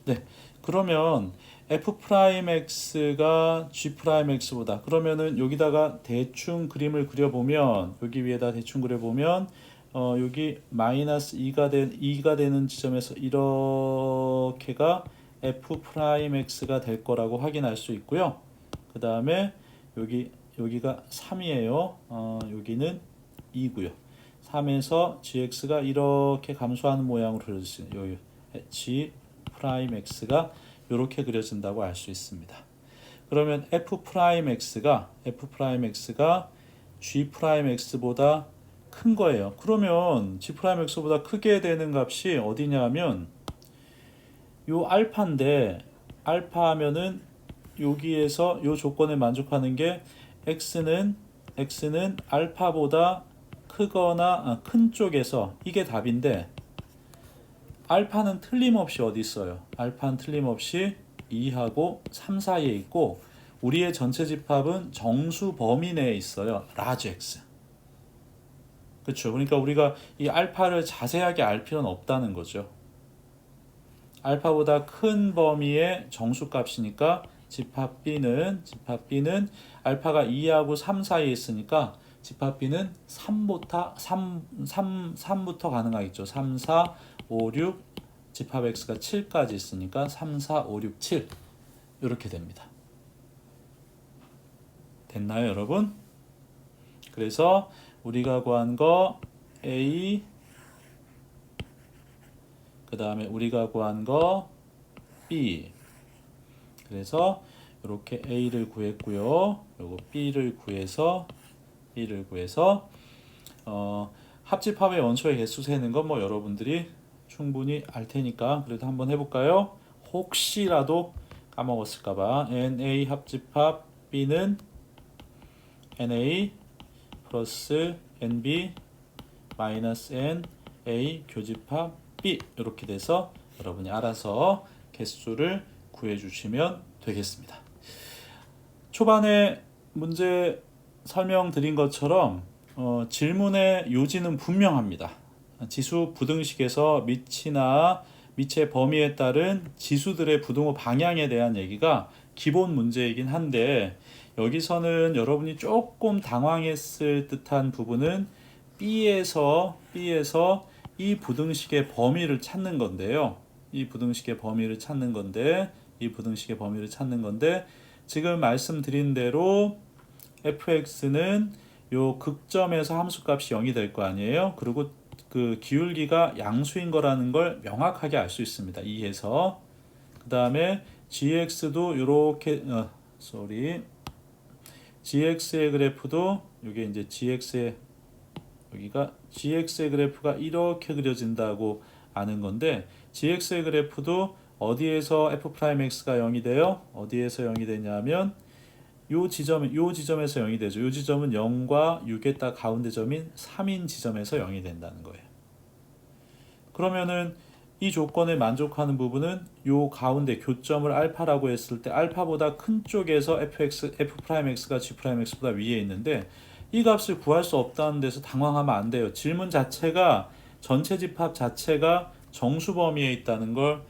네. 그러면 f'x가 g'x보다 그러면은 여기다가 대충 그림을 그려보면 여기 위에다 대충 그려보면 여기 마이너스 2가 되는 지점에서 이렇게가 f'x가 될 거라고 확인할 수 있고요. 그 다음에 여기가 3이에요. 여기는 2고요. 3에서 gx가 이렇게 감소하는 모양으로 그려졌어요. 여기 g'x가 이렇게 그려진다고 알 수 있습니다. 그러면 f'x가 g'x보다 큰 거예요. 그러면 g'x보다 크게 되는 값이 어디냐면 요 알파인데 알파하면은 여기에서 요 조건에 만족하는 게 x는 알파보다 크거나 큰 쪽에서 이게 답인데 알파는 틀림없이 어디 있어요? 알파는 틀림없이 2하고 3 사이에 있고 우리의 전체 집합은 정수 범위 내에 있어요. 라지 x. 그렇죠. 그러니까 우리가 이 알파를 자세하게 알 필요는 없다는 거죠. 알파보다 큰 범위의 정수값이니까 집합 B는 알파가 2하고 3 사이에 있으니까 집합 B는 3부터 가능하겠죠. 3, 4, 5, 6 집합 X가 7까지 있으니까 3, 4, 5, 6, 7 이렇게 됩니다. 됐나요, 여러분? 그래서 우리가 구한 거 A, 그 다음에 우리가 구한 거 B. 그래서 이렇게 A를 구했고요. 요거 B를 구해서 합집합의 원소의 개수 세는 건 뭐 여러분들이 충분히 알 테니까 그래도 한번 해볼까요? 혹시라도 까먹었을까봐 NA 합집합 B는 NA 플러스 NB 마이너스 NA 교집합 B 이렇게 돼서 여러분이 알아서 개수를 구해주시면 되겠습니다. 초반에 문제 설명드린 것처럼 질문의 요지는 분명합니다. 지수 부등식에서 밑의 범위에 따른 지수들의 부등호 방향에 대한 얘기가 기본 문제이긴 한데 여기서는 여러분이 조금 당황했을 듯한 부분은 B에서 이 부등식의 범위를 찾는 건데요. 이 부등식의 범위를 찾는 건데 지금 말씀드린 대로 fx는 요 극점에서 함수값이 0이 될 거 아니에요. 그리고 그 기울기가 양수인 거라는 걸 명확하게 알 수 있습니다. 2에서 그 다음에 gx도 이렇게 gx의 그래프도 이게 이제 gx의 그래프가 이렇게 그려진다고 아는 건데 gx의 그래프도 어디에서 f'x가 0이 돼요? 어디에서 0이 되냐면 요 지점에서 0이 되죠. 요 지점은 0과 6의 딱 가운데 점인 3인 지점에서 0이 된다는 거예요. 그러면은 이 조건에 만족하는 부분은 요 가운데 교점을 알파라고 했을 때 알파보다 큰 쪽에서 f'x가 g'x보다 위에 있는데 이 값을 구할 수 없다는 데서 당황하면 안 돼요. 질문 자체가 전체 집합 자체가 정수 범위에 있다는 걸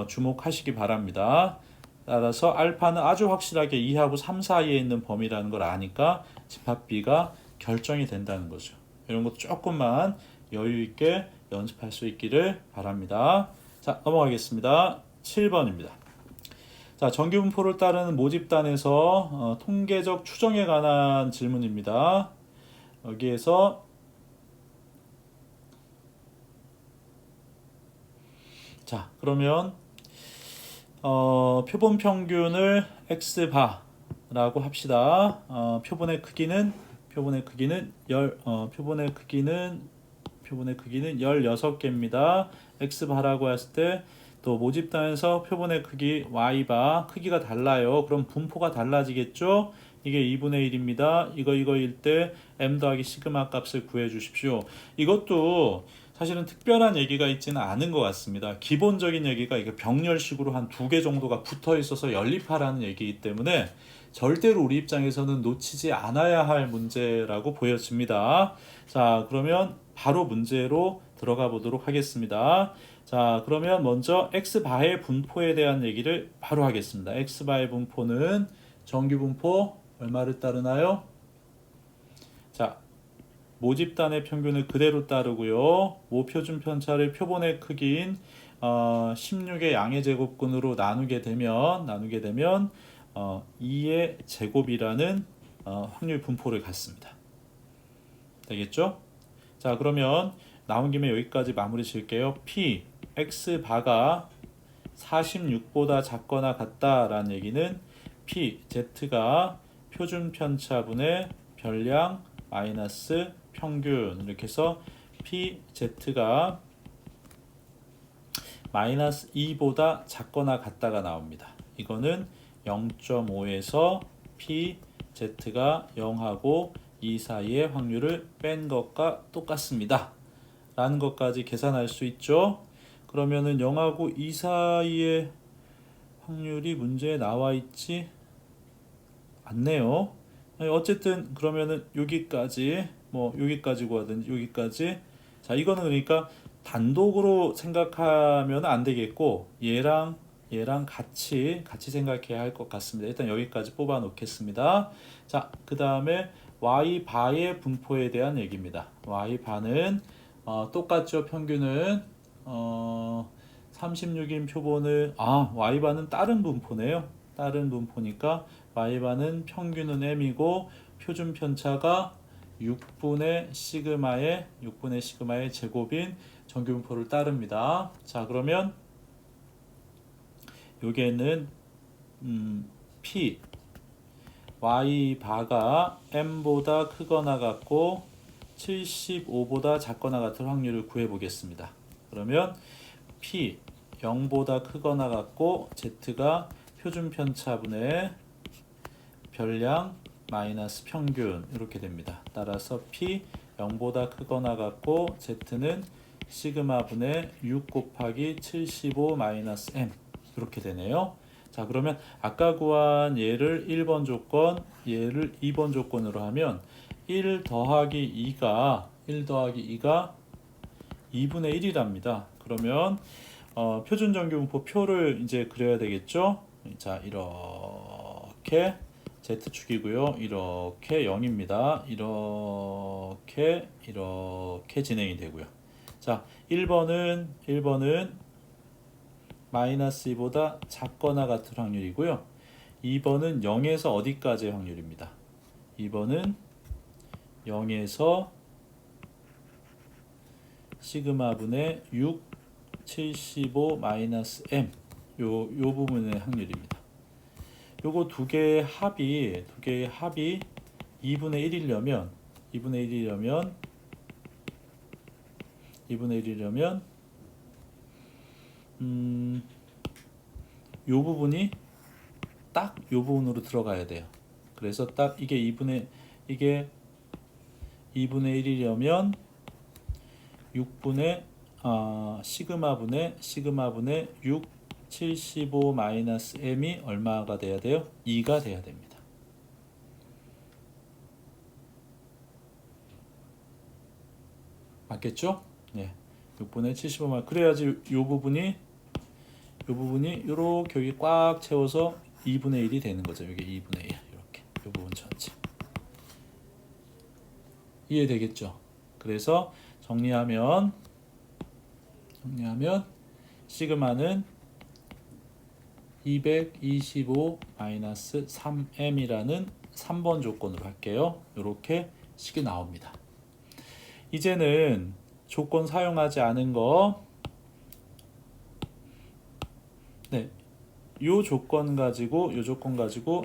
주목하시기 바랍니다. 따라서 알파는 아주 확실하게 2하고 3 사이에 있는 범위라는 걸 아니까 집합 B가 결정이 된다는 거죠. 이런 것도 조금만 여유 있게 연습할 수 있기를 바랍니다. 자, 넘어가겠습니다. 7번입니다. 자, 정규분포를 따르는 모집단에서 통계적 추정에 관한 질문입니다. 여기에서 자, 그러면 표본 평균을 x바라고 합시다. 표본의 크기는 16개입니다. x바라고 했을 때 또 모집단에서 표본의 크기 y바 크기가 달라요. 그럼 분포가 달라지겠죠? 이게 2분의 1입니다. 이거일 때 m 더하기 시그마 값을 구해 주십시오. 이것도 사실은 특별한 얘기가 있지는 않은 것 같습니다. 기본적인 얘기가 이게 병렬식으로 한 2개 정도가 붙어 있어서 연립하라는 얘기이기 때문에 절대로 우리 입장에서는 놓치지 않아야 할 문제라고 보여집니다. 자, 그러면 바로 문제로 들어가 보도록 하겠습니다. 자, 그러면 먼저 x바의 분포에 대한 얘기를 바로 하겠습니다. x바의 분포는 정규분포 얼마를 따르나요? 자, 모집단의 평균을 그대로 따르고요. 모표준 편차를 표본의 크기인 16의 양의 제곱근으로 나누게 되면 2의 제곱이라는 확률 분포를 갖습니다. 되겠죠? 자, 그러면 나온 김에 여기까지 마무리 지을게요. P, X바가 46보다 작거나 같다라는 얘기는 P, Z가 표준 편차분의 별량 마이너스 평균 이렇게 해서 PZ가 마이너스 2보다 작거나 같다가 나옵니다. 이거는 0.5에서 PZ가 0하고 2 사이의 확률을 뺀 것과 똑같습니다. 라는 것까지 계산할 수 있죠. 그러면은 0하고 2 사이의 확률이 문제에 나와 있지 않네요. 어쨌든 그러면은 여기까지 구하든지 여기까지. 자, 이거는 그러니까 단독으로 생각하면 안 되겠고 얘랑 같이 생각해야 할 것 같습니다. 일단 여기까지 뽑아 놓겠습니다. 자, 그 다음에 y 바의 분포에 대한 얘기입니다. y 바는 똑같죠. 평균은 36인 표본을 y 바는 다른 분포네요. 다른 분포니까 y 바는 평균은 m이고 표준 편차가 6분의 시그마의 제곱인 정규 분포를 따릅니다. 자, 그러면 여기에는 P y 바가 m보다 크거나 같고 75보다 작거나 같을 확률을 구해 보겠습니다. 그러면 P 0보다 크거나 같고 Z가 표준 편차분의 별량 마이너스 평균 이렇게 됩니다. 따라서 P 0보다 크거나 같고 Z는 시그마분의 6 곱하기 75 마이너스 M 이렇게 되네요. 자, 그러면 아까 구한 얘를 1번 조건, 얘를 2번 조건으로 하면 1 더하기 2가 2분의 1이랍니다. 그러면 표준 정규분포 표를 이제 그려야 되겠죠? 자, 이렇게 Z축이고요. 이렇게 0입니다. 이렇게 진행이 되고요. 자, 1번은 마이너스 2보다 작거나 같을 확률이고요. 2번은 0에서 어디까지의 확률입니다. 2번은 0에서 시그마분의 6, 75 마이너스 m 요 부분의 확률입니다. 요거 두 개의 합이 2분의 1이려면 요 부분이 딱 요 부분으로 들어가야 돼요. 그래서 딱 이게 2분의 1이려면 6분의 시그마분의 6, 75 마이너스 m이 얼마가 돼야 돼요? 2가 돼야 됩니다. 맞겠죠? 네. 6분의 75 그래야지 요 부분이 이렇게 여기 꽉 채워서 2분의 1이 되는 거죠. 여기 2분의 1 이렇게 이 부분 전체 이해되겠죠? 그래서 정리하면 시그마는 225-3m이라는 3번 조건으로 할게요. 이렇게 식이 나옵니다. 이제는 조건 사용하지 않은 거 요 조건 가지고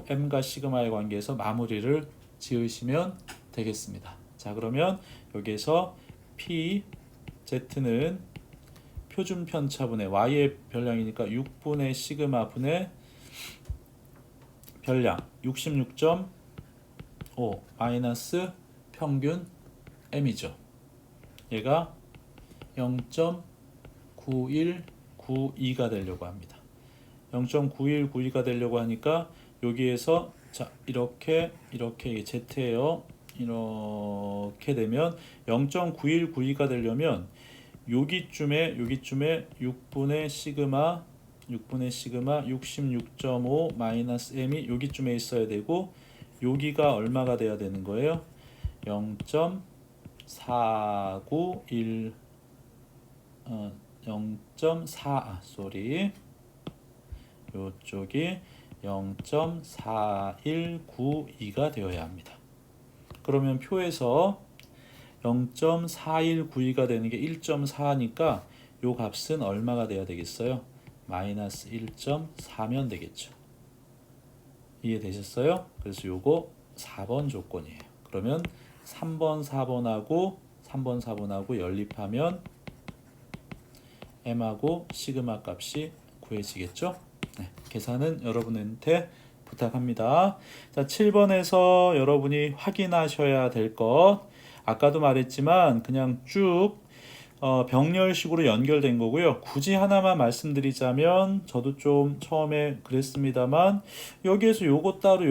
m과 시그마의 관계에서 마무리를 지으시면 되겠습니다. 자, 그러면 여기에서 P, Z는 표준 편차분의 y의 별량이니까 6분의 시그마 분의 별량 66.5 마이너스 평균 m이죠. 얘가 0.9192가 되려고 합니다. 0.9192가 되려고 하니까 여기에서 자 이렇게 Z예요. 이렇게 되면 0.9192가 되려면 여기쯤에 6분의 시그마 66.5 마이너스 m이 여기쯤에 있어야 되고 여기가 얼마가 돼야 되는 거예요? 0.491 요쪽이 0.4192가 되어야 합니다. 그러면 표에서 0.4192가 되는 게 1.4니까 요 값은 얼마가 돼야 되겠어요? 마이너스 1.4면 되겠죠. 이해되셨어요? 그래서 요거 4번 조건이에요. 그러면 3번, 4번하고 연립하면 m하고 시그마 값이 구해지겠죠? 네, 계산은 여러분한테 부탁합니다. 자, 7번에서 여러분이 확인하셔야 될 것 아까도 말했지만 그냥 쭉 병렬식으로 연결된 거고요. 굳이 하나만 말씀드리자면 저도 좀 처음에 그랬습니다만 여기에서 요것 따로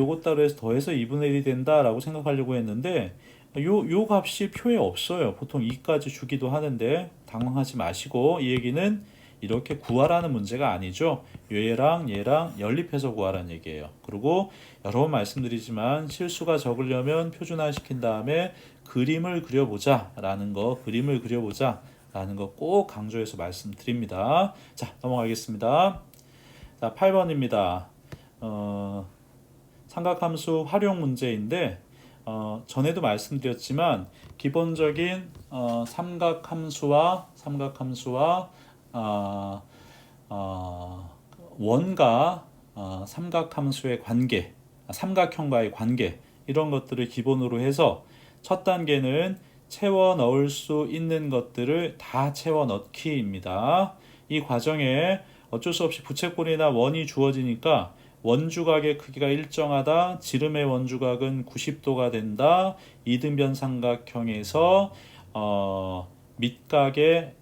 해서 더해서 2분의 1이 된다라고 생각하려고 했는데 요 값이 표에 없어요. 보통 2까지 주기도 하는데 당황하지 마시고 이 얘기는 이렇게 구하라는 문제가 아니죠. 얘랑 얘랑 연립해서 구하라는 얘기예요. 그리고 여러 번 말씀드리지만 실수가 적으려면 표준화 시킨 다음에 그림을 그려보자 라는 거, 그림을 그려보자 라는 거 꼭 강조해서 말씀드립니다. 자, 넘어가겠습니다. 자, 8번입니다. 삼각함수 활용 문제인데 전에도 말씀드렸지만 기본적인 삼각함수와 원과 삼각함수의 관계, 삼각형과의 관계 이런 것들을 기본으로 해서 첫 단계는 채워 넣을 수 있는 것들을 다 채워 넣기입니다. 이 과정에 어쩔 수 없이 부채꼴이나 원이 주어지니까 원주각의 크기가 일정하다. 지름의 원주각은 90도가 된다. 이등변 삼각형에서 밑각의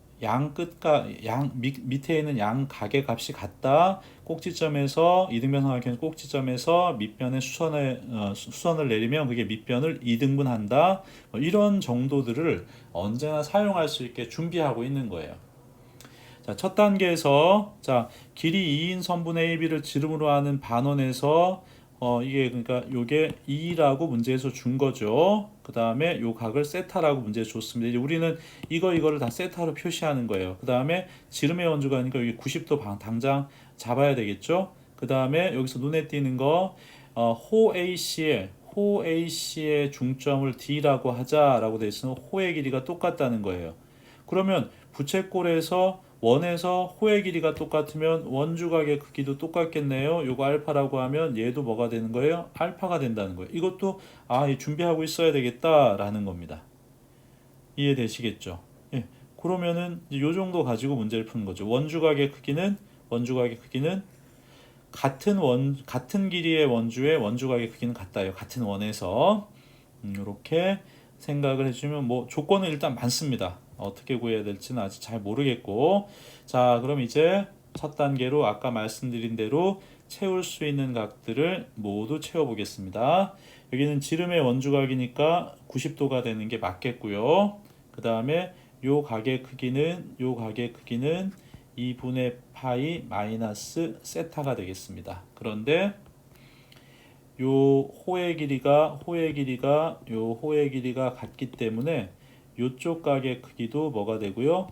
밑에 있는 양각의 값이 같다. 꼭지점에서 이등변 삼각형 꼭지점에서 밑변에 수선을 내리면 그게 밑변을 이등분한다. 이런 정도들을 언제나 사용할 수 있게 준비하고 있는 거예요. 자, 첫 단계에서 자, 길이 2인 선분의 AB를 지름으로 하는 반원에서 이게 그러니까 요게 2라고 문제에서 준 거죠. 그 다음에 요 각을 세타라고 문제에서 줬습니다. 이제 우리는 이거를 다 세타로 표시하는 거예요. 그 다음에 지름의 원주가니까 여기 90도 당장 잡아야 되겠죠. 그 다음에 여기서 눈에 띄는 거 호 AC의 중점을 D라고 하자라고 돼 있으면 호의 길이가 똑같다는 거예요. 그러면 부채꼴에서 원에서 호의 길이가 똑같으면 원주각의 크기도 똑같겠네요. 요거 알파라고 하면 얘도 뭐가 되는 거예요? 알파가 된다는 거예요. 이것도 준비하고 있어야 되겠다라는 겁니다. 이해되시겠죠? 예. 그러면은 요 정도 가지고 문제를 푸는 거죠. 원주각의 크기는 같은 길이의 원주의 원주각의 크기는 같다요. 같은 원에서 이렇게 생각을 해주면 뭐 조건은 일단 많습니다. 어떻게 구해야 될지는 아직 잘 모르겠고 자 그럼 이제 첫 단계로 아까 말씀드린 대로 채울 수 있는 각들을 모두 채워보겠습니다. 여기는 지름의 원주각이니까 90도가 되는 게 맞겠고요. 그 다음에 요 각의 크기는 2분의 파이 마이너스 세타가 되겠습니다. 그런데 요 호의 길이가 같기 때문에 요쪽 각의 크기도 뭐가 되고요?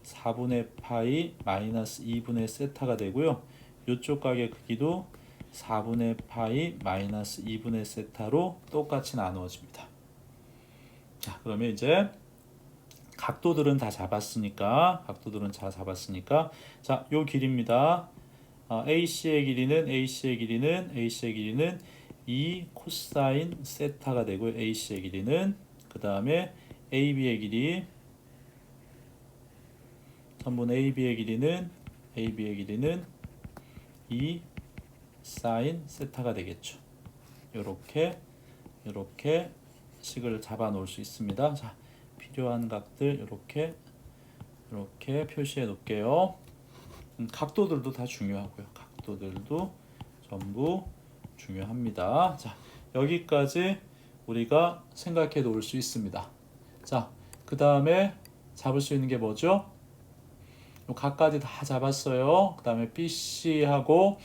4분의 파이 마이너스 2분의 세타가 되고요. 요쪽 각의 크기도 4분의 파이 마이너스 2분의 세타로 똑같이 나누어집니다. 자, 그러면 이제 각도들은 다 잡았으니까 자, 요 길입니다. AC의 길이는 2 코사인 세타가 되고요. AC의 길이는 그 다음에 AB의 길이 선분 AB의 길이는 2 사인 세타가 되겠죠. 요렇게 식을 잡아 놓을 수 있습니다. 자, 필요한 각들 이렇게 표시해 놓을게요. 각도들도 다 중요하고요. 각도들도 전부 중요합니다. 자, 여기까지 우리가 생각해 놓을 수 있습니다. 자, 그 다음에 잡을 수 있는 게 뭐죠? 요 각까지 다 잡았어요. 그 다음에 BC하고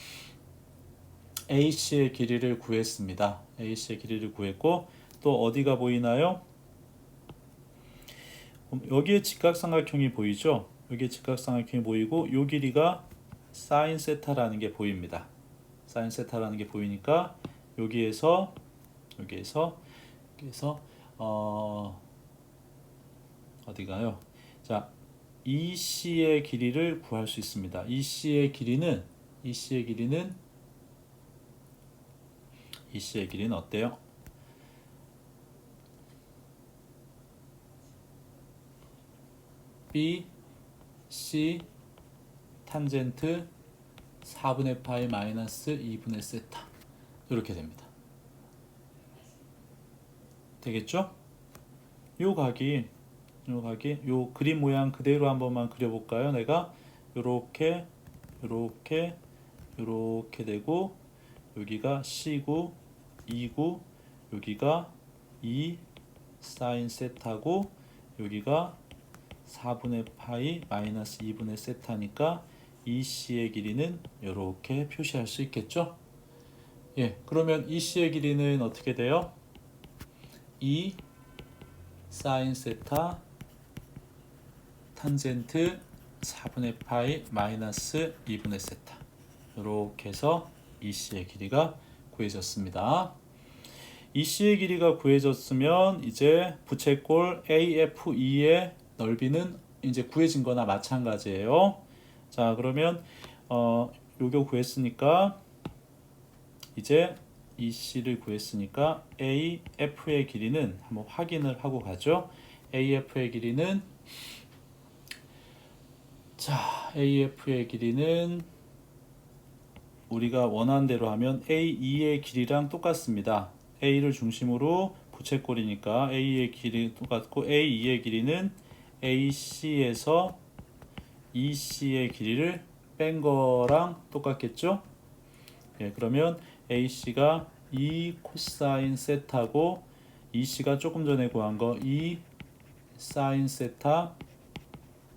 AC의 길이를 구했습니다. AC의 길이를 구했고 또 어디가 보이나요? 여기에 직각삼각형이 보이죠? 여기에 직각삼각형이 보이고 요 길이가 사인 세타라는 게 보입니다. 사인 세타라는 게 보이니까 여기에서 어디가요? 자, EC의 길이를 구할 수 있습니다. EC의 길이는 어때요? B, C, 탄젠트 4분의 파이 마이너스 2분의 세타 이렇게 됩니다. 되겠죠? 요 각이 요 그림 모양 그대로 한 번만 그려볼까요? 내가 요렇게 되고 여기가 C구 2구 여기가 2 사인 세타고 여기가 4분의 파이 마이너스 2분의 세타니까 EC의 길이는 이렇게 표시할 수 있겠죠? 예, 그러면 EC의 길이는 어떻게 돼요? 2 사인 세타 탄젠트 4분의 파이 마이너스 2분의 세타, 이렇게 해서 EC의 길이가 구해졌습니다. EC의 길이가 구해졌으면 이제 부채꼴 AFE의 넓이는 이제 구해진 거나 마찬가지예요. 자, 그러면 요거 구했으니까 이제 EC를 구했으니까 AF의 길이는 한번 확인을 하고 가죠. AF의 길이는 AF의 길이는 우리가 원하는 대로 하면 AE의 길이랑 똑같습니다. A를 중심으로 부채꼴이니까 A의 길이 똑같고 AE의 길이는 AC에서 EC의 길이를 뺀 거랑 똑같겠죠? 예, 그러면 AC가 2 코사인 세타고 EC가 조금 전에 구한 거 2 사인 세타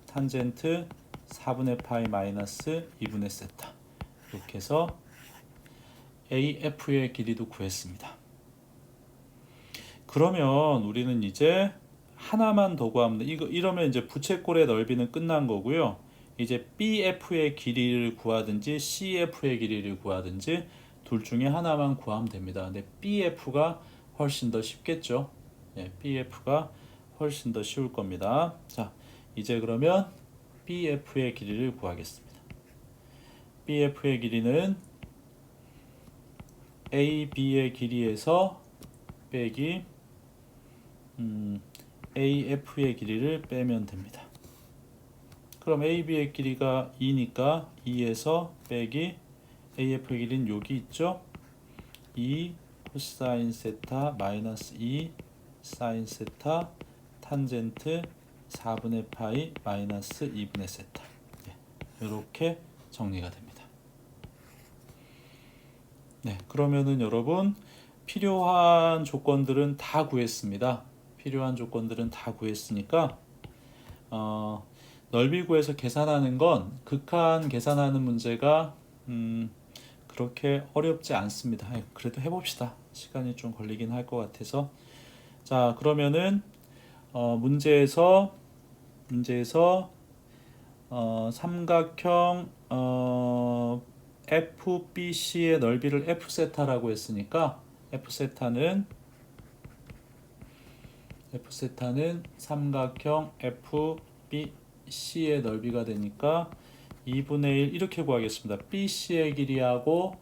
탄젠트 4분의 파이 마이너스 2분의 세타, 이렇게 해서 AF의 길이도 구했습니다. 그러면 우리는 이제 하나만 더 구하면 돼. 이러면 이제 부채꼴의 넓이는 끝난 거고요. 이제 BF의 길이를 구하든지 CF의 길이를 구하든지 둘 중에 하나만 구하면 됩니다. 근데 BF가 훨씬 더 쉽겠죠. 예, BF가 훨씬 더 쉬울 겁니다. 자, 이제 그러면 BF의 길이를 구하겠습니다. BF의 길이는 AB의 길이에서 빼기 AF의 길이를 빼면 됩니다. 그럼 AB의 길이가 2니까 2에서 빼기 AF의 길이는 여기 있죠. 2 코사인 세타 마이너스 2 사인 세타 탄젠트 4분의 파이 마이너스 2분의 세타, 이렇게 정리가 됩니다. 네, 그러면은 여러분 필요한 조건들은 다 구했습니다. 필요한 조건들은 다 구했으니까 넓이 구해서 계산하는 건 극한 계산하는 문제가 그렇게 어렵지 않습니다. 그래도 해봅시다. 시간이 좀 걸리긴 할 것 같아서. 자, 그러면은 문제에서 삼각형 FBC의 넓이를 F세타라고 했으니까 F세타는 삼각형 FBC의 넓이가 되니까 2분의 1 이렇게 구하겠습니다. BC의 길이하고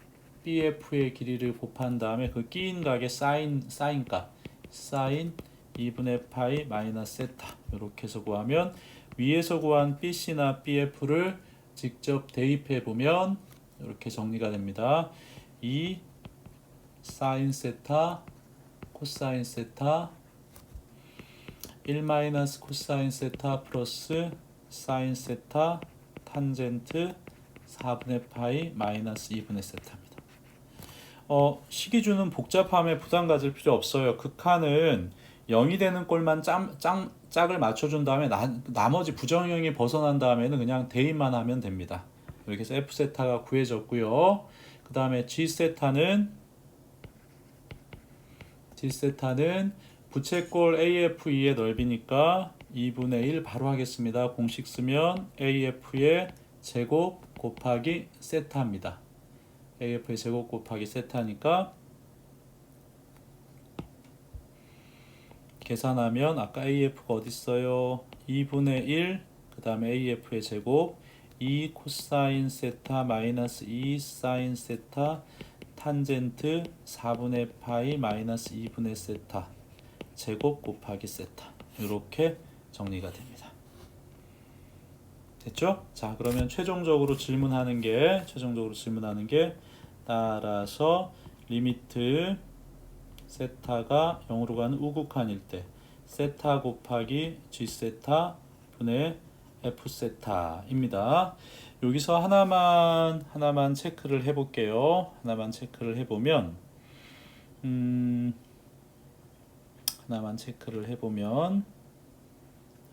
BF의 길이를 곱한 다음에 그 끼인 각의 사인값 사인 2분의 파이 마이너스 세타, 이렇게 해서 구하면 위에서 구한 BC나 BF를 직접 대입해 보면 이렇게 정리가 됩니다. 2 사인 세타 코사인 세타 1 마이너스 코사인 세타 플러스 사인 세타 탄젠트 4분의 파이 마이너스 2분의 세타입니다. 식이주는 복잡함에 부담 가질 필요 없어요. 극한은 0이 되는 꼴만 짝을 맞춰준 다음에 나머지 부정형이 벗어난 다음에는 그냥 대입만 하면 됩니다. 이렇게 해서 F세타가 구해졌고요. 그 다음에 G세타는 부채꼴 AFE의 넓이니까 2분의 1 바로 하겠습니다. 공식 쓰면 AF의 제곱 곱하기 세타입니다. AF의 제곱 곱하기 세타니까 계산하면 아까 AF가 어디 있어요? 2분의 1, 그 다음에 AF의 제곱 2 코사인 세타 마이너스 2 사인 세타 탄젠트 4분의 파이 마이너스 2분의 세타 제곱 곱하기 세타, 이렇게 정리가 됩니다. 됐죠? 자, 그러면 최종적으로 질문하는 게 따라서 리미트 세타가 0으로 가는 우극한일 때 세타 곱하기 G세타 분의 F세타입니다. 여기서 하나만 체크를 해볼게요. 하나만 체크를 해보면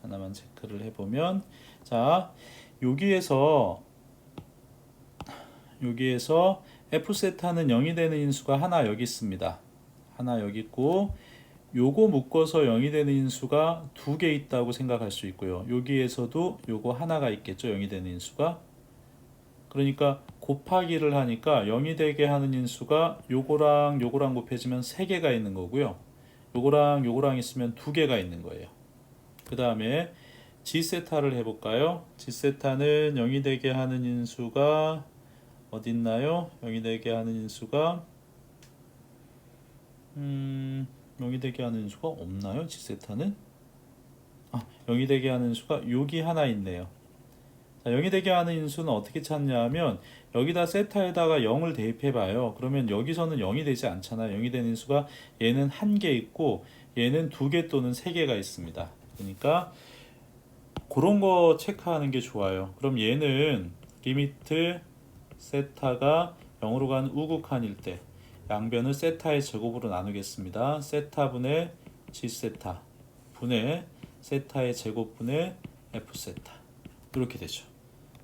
하나만 체크를 해보면, 자, 여기에서 F세타는 0이 되는 인수가 하나 여기 있습니다. 하나 여기 있고, 요거 묶어서 0이 되는 인수가 두 개 있다고 생각할 수 있고요. 여기에서도 요거 하나가 있겠죠. 0이 되는 인수가. 그러니까 곱하기를 하니까 0이 되게 하는 인수가 요거랑 요거랑 곱해지면 3개가 있는 거고요. 요거랑 요거랑 있으면 2개가 있는 거예요. 그 다음에 G세타를 해볼까요? G세타는 0이 되게 하는 인수가 어디 있나요? 0이 되게 하는 인수가 0이 되게 하는 인수가 없나요? G세타는? 0이 되게 하는 인수가 여기 하나 있네요. 자, 0이 되게 하는 인수는 어떻게 찾냐 하면 여기다 세타에다가 0을 대입해 봐요. 그러면 여기서는 0이 되지 않잖아요. 0이 되는 인수가 얘는 1개 있고 얘는 2개 또는 3개가 있습니다. 그러니까 그런 거 체크하는 게 좋아요. 그럼 얘는 리미트 세타가 0으로 가는 우극한일 때 양변을 세타의 제곱으로 나누겠습니다. 세타분의 G세타 분의 세타의 제곱분의 F세타 이렇게 되죠.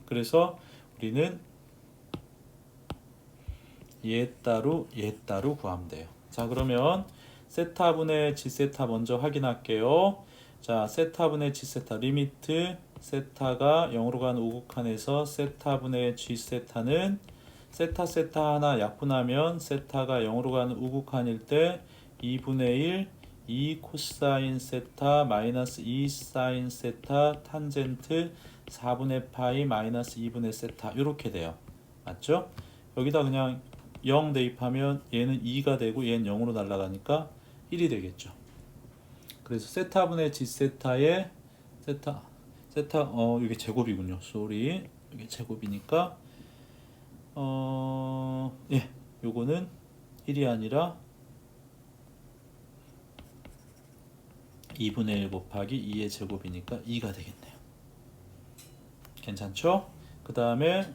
그래서 우리는 얘 따로 구하면 돼요. 자, 그러면 세타분의 G세타 먼저 확인할게요. 자, 세타분의 G세타 리미트 세타가 0으로 가는 우극한에서 세타분의 G세타는 세타 하나 약분하면 세타가 0으로 가는 우극한일 때 2분의 1 2 코사인 세타 마이너스 2 사인 세타 탄젠트 4분의 파이 마이너스 2분의 세타 이렇게 돼요. 맞죠? 여기다 그냥 0 대입하면 얘는 2가 되고 얘는 0으로 날아가니까 1이 되겠죠. 그래서 세타분의 G세타의 세타 이게 제곱이군요. 쏘리 이게 제곱이니까 예, 요거는 1이 아니라 2분의 1 곱하기 2의 제곱이니까 2가 되겠네요. 괜찮죠? 그 다음에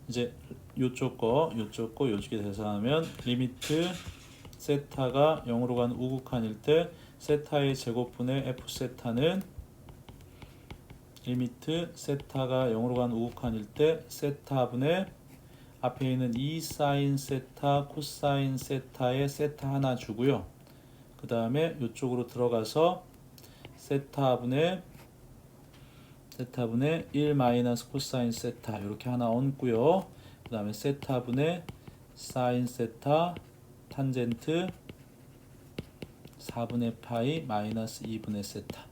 이제 요쪽 거 요쪽에 계산하면 리미트 세타가 0으로 가는 우극한일 때 세타의 제곱분의 F세타는 리미트 세타가 0으로 가는 우극한일 때 세타분의 앞에 있는 2 사인 세타 코사인 세타의 세타 하나 주고요. 그 다음에 이쪽으로 들어가서 세타분의 1 마이너스 코사인 세타 이렇게 하나 얹고요. 그 다음에 세타분의 사인 세타 탄젠트 4분의 파이 마이너스 2분의 세타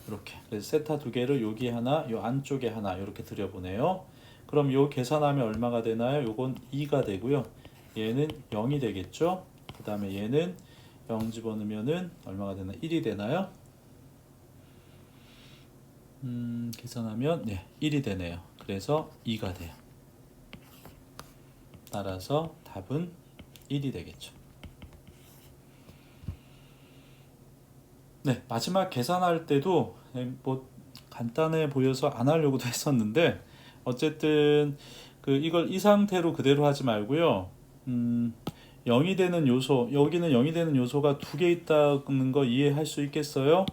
이렇게. 그래서 세타 두 개를 여기 하나 요 안쪽에 하나 이렇게 들여보네요. 그럼 요 계산하면 얼마가 되나요? 요건 2가 되고요. 얘는 0이 되겠죠. 그 다음에 얘는 0 집어넣으면은 얼마가 되나? 1이 되나요? 계산하면 네 1이 되네요. 그래서 2가 돼요. 따라서 답은 1이 되겠죠. 네, 마지막 계산할 때도 뭐 간단해 보여서 안 하려고도 했었는데 어쨌든 이걸 이 상태로 그대로 하지 말고요. 0이 되는 요소, 여기는 0이 되는 요소가 두 개 있다는 거 이해할 수 있겠어요?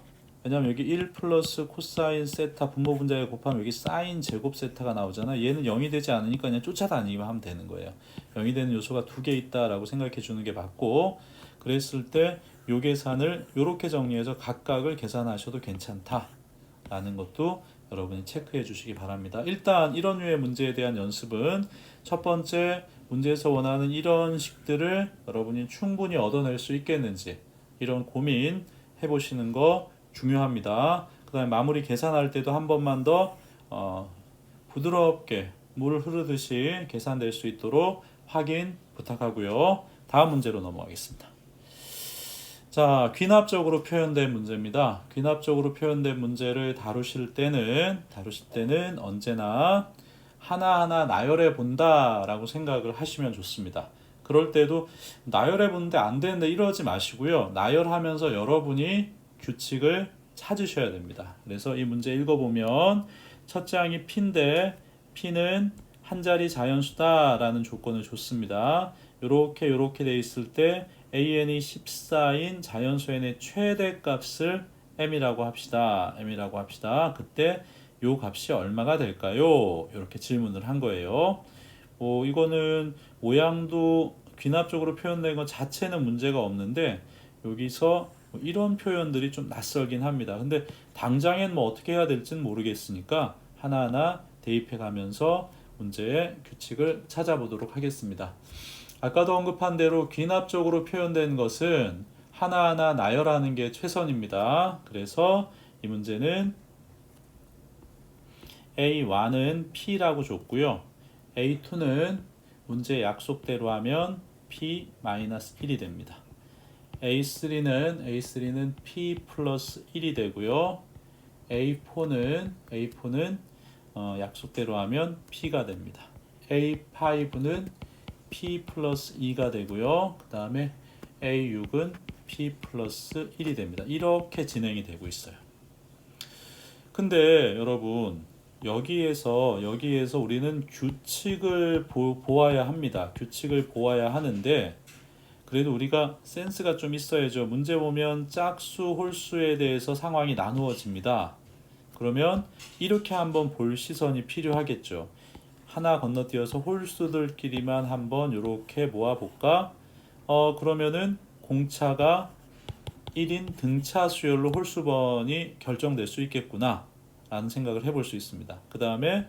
왜냐면 여기 1 플러스 코사인 세타 분모 분자에 곱하면 여기 사인 제곱 세타가 나오잖아. 얘는 0이 되지 않으니까 그냥 쫓아다니기만 하면 되는 거예요. 0이 되는 요소가 두 개 있다라고 생각해 주는 게 맞고, 그랬을 때 요 계산을 이렇게 정리해서 각각을 계산하셔도 괜찮다라는 것도 여러분이 체크해 주시기 바랍니다. 일단 이런 류의 문제에 대한 연습은 첫 번째 문제에서 원하는 이런 식들을 여러분이 충분히 얻어낼 수 있겠는지 이런 고민 해보시는 거 중요합니다. 그 다음에 마무리 계산할 때도 한 번만 더 부드럽게 물 흐르듯이 계산될 수 있도록 확인 부탁하고요. 다음 문제로 넘어가겠습니다. 자, 귀납적으로 표현된 문제입니다. 귀납적으로 표현된 문제를 다루실 때는 언제나 하나하나 나열해 본다라고 생각을 하시면 좋습니다. 그럴 때도 나열해 보는데 안 되는데 이러지 마시고요. 나열하면서 여러분이 규칙을 찾으셔야 됩니다. 그래서 이 문제 읽어보면 첫째 항이 P인데 P는 한 자리 자연수다라는 조건을 줬습니다. 요렇게 돼 있을 때 AN이 14인 자연수 n의 최대값을 m이라고 합시다. m이라고 합시다. 그때 요 값이 얼마가 될까요? 이렇게 질문을 한 거예요. 이거는 모양도 귀납적으로 표현된 것 자체는 문제가 없는데 여기서 이런 표현들이 좀 낯설긴 합니다. 근데 당장엔 뭐 어떻게 해야 될지는 모르겠으니까 하나하나 대입해 가면서 문제의 규칙을 찾아보도록 하겠습니다. 아까도 언급한 대로 귀납적으로 표현된 것은 하나하나 나열하는 게 최선입니다. 그래서 이 문제는 A1은 P라고 줬고요. A2는 문제 약속대로 하면 P-1이 됩니다. A3는 P 플러스 1이 되고요. A4는 약속대로 하면 P가 됩니다. A5는 P 플러스 2가 되고요. 그 다음에 A6은 P 플러스 1이 됩니다. 이렇게 진행이 되고 있어요. 근데 여러분 여기에서 우리는 규칙을 보아야 합니다. 규칙을 보아야 하는데 그래도 우리가 센스가 좀 있어야죠. 문제 보면 짝수, 홀수에 대해서 상황이 나누어집니다. 그러면 이렇게 한번 볼 시선이 필요하겠죠. 하나 건너뛰어서 홀수들끼리만 한번 이렇게 모아볼까? 그러면은 공차가 1인 등차 수열로 홀수번이 결정될 수 있겠구나 라는 생각을 해볼 수 있습니다. 그 다음에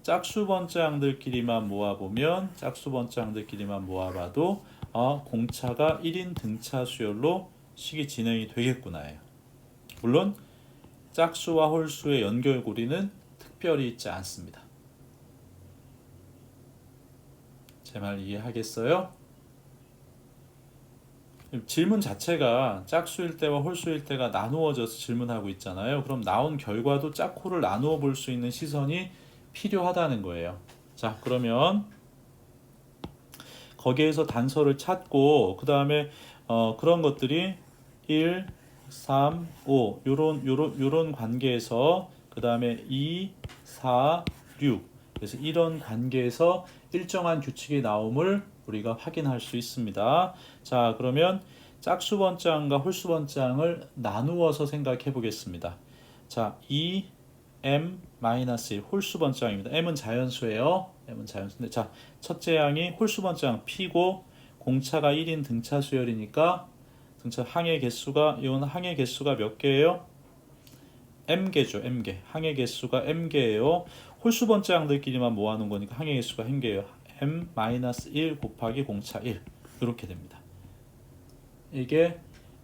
짝수 번째항들끼리만 모아보면 모아봐도 공차가 1인 등차 수열로 식이 진행이 되겠구나예요. 물론 짝수와 홀수의 연결고리는 특별히 있지 않습니다. 제 말 이해하겠어요? 질문 자체가 짝수일 때와 홀수일 때가 나누어져서 질문하고 있잖아요. 그럼 나온 결과도 짝호를 나누어 볼 수 있는 시선이 필요하다는 거예요. 자, 그러면 거기에서 단서를 찾고 그 다음에 그런 것들이 1, 3, 5 요런 관계에서 그 다음에 2, 4, 6 그래서 이런 관계에서 일정한 규칙이 나옴을 우리가 확인할 수 있습니다. 자, 그러면 짝수 번째항과 홀수 번째항을 나누어서 생각해 보겠습니다. 자, 2m-1 홀수 번째항입니다. m은 자연수예요. m은 자연수인데 자, 첫째 항이 홀수 번째항 p고 공차가 1인 등차 수열이니까 등차 항의 개수가 이건 항의 개수가 몇 개예요? m개죠. m개. 항의 개수가 m개예요. 홀수 번째항들끼리만 모아놓은 거니까 항의 개수가 m개예요. m-1 곱하기 공차 1 이렇게 됩니다. 이게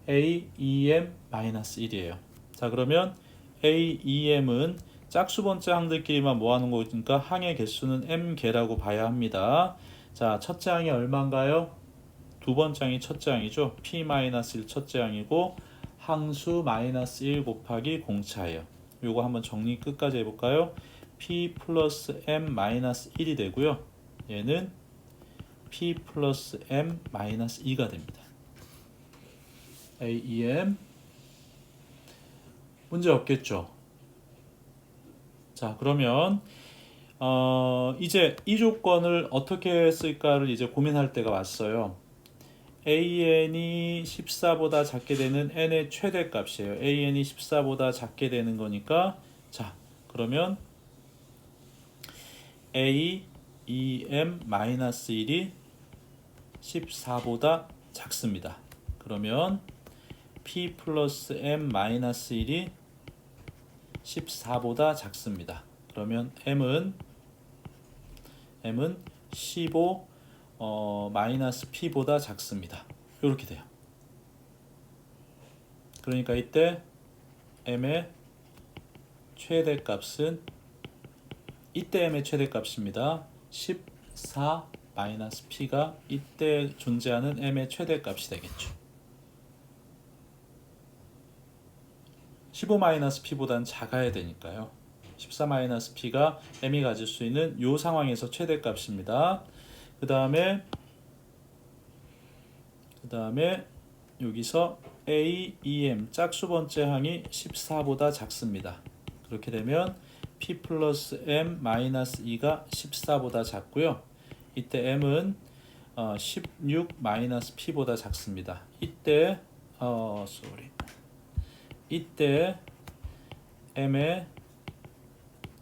AEM-1이에요. 자, 그러면 AEM은 짝수 번째 항들끼리만 모아놓은 거니까 항의 개수는 m개라고 봐야 합니다. 자, 첫째 항이 얼마인가요? 두 번째 항이 첫째 항이죠. P-1 첫째 항이고 항수 -1 곱하기 공차예요. 요거 한번 정리 끝까지 해볼까요? P 플러스 M-1이 되고요. 얘는 P 플러스 M-2가 됩니다. AEM 문제 없겠죠? 자, 그러면 이제 이 조건을 어떻게 쓸까를 이제 고민할 때가 왔어요. AN이 14보다 작게 되는 n의 최대값이에요. AN이 14보다 작게 되는 거니까 자, 그러면 AEM-1이 14보다 작습니다. 그러면 P 플러스 M-1이 14보다 작습니다. 그러면 M은 15 마이너스 P보다 작습니다. 이렇게 돼요. 그러니까 이때 M의 최대값은 이때 M의 최대값입니다. 14 마이너스 P가 이때 존재하는 M의 최대값이 되겠죠. 15-P보다는 작아야 되니까요. 14-P가 M이 가질 수 있는 이 상황에서 최대값입니다. 그 다음에 여기서 AEM 짝수 번째 항이 14보다 작습니다. 그렇게 되면 P 플러스 M-2가 14보다 작고요. 이때 M은 16 P보다 작습니다. 이때 이때 m의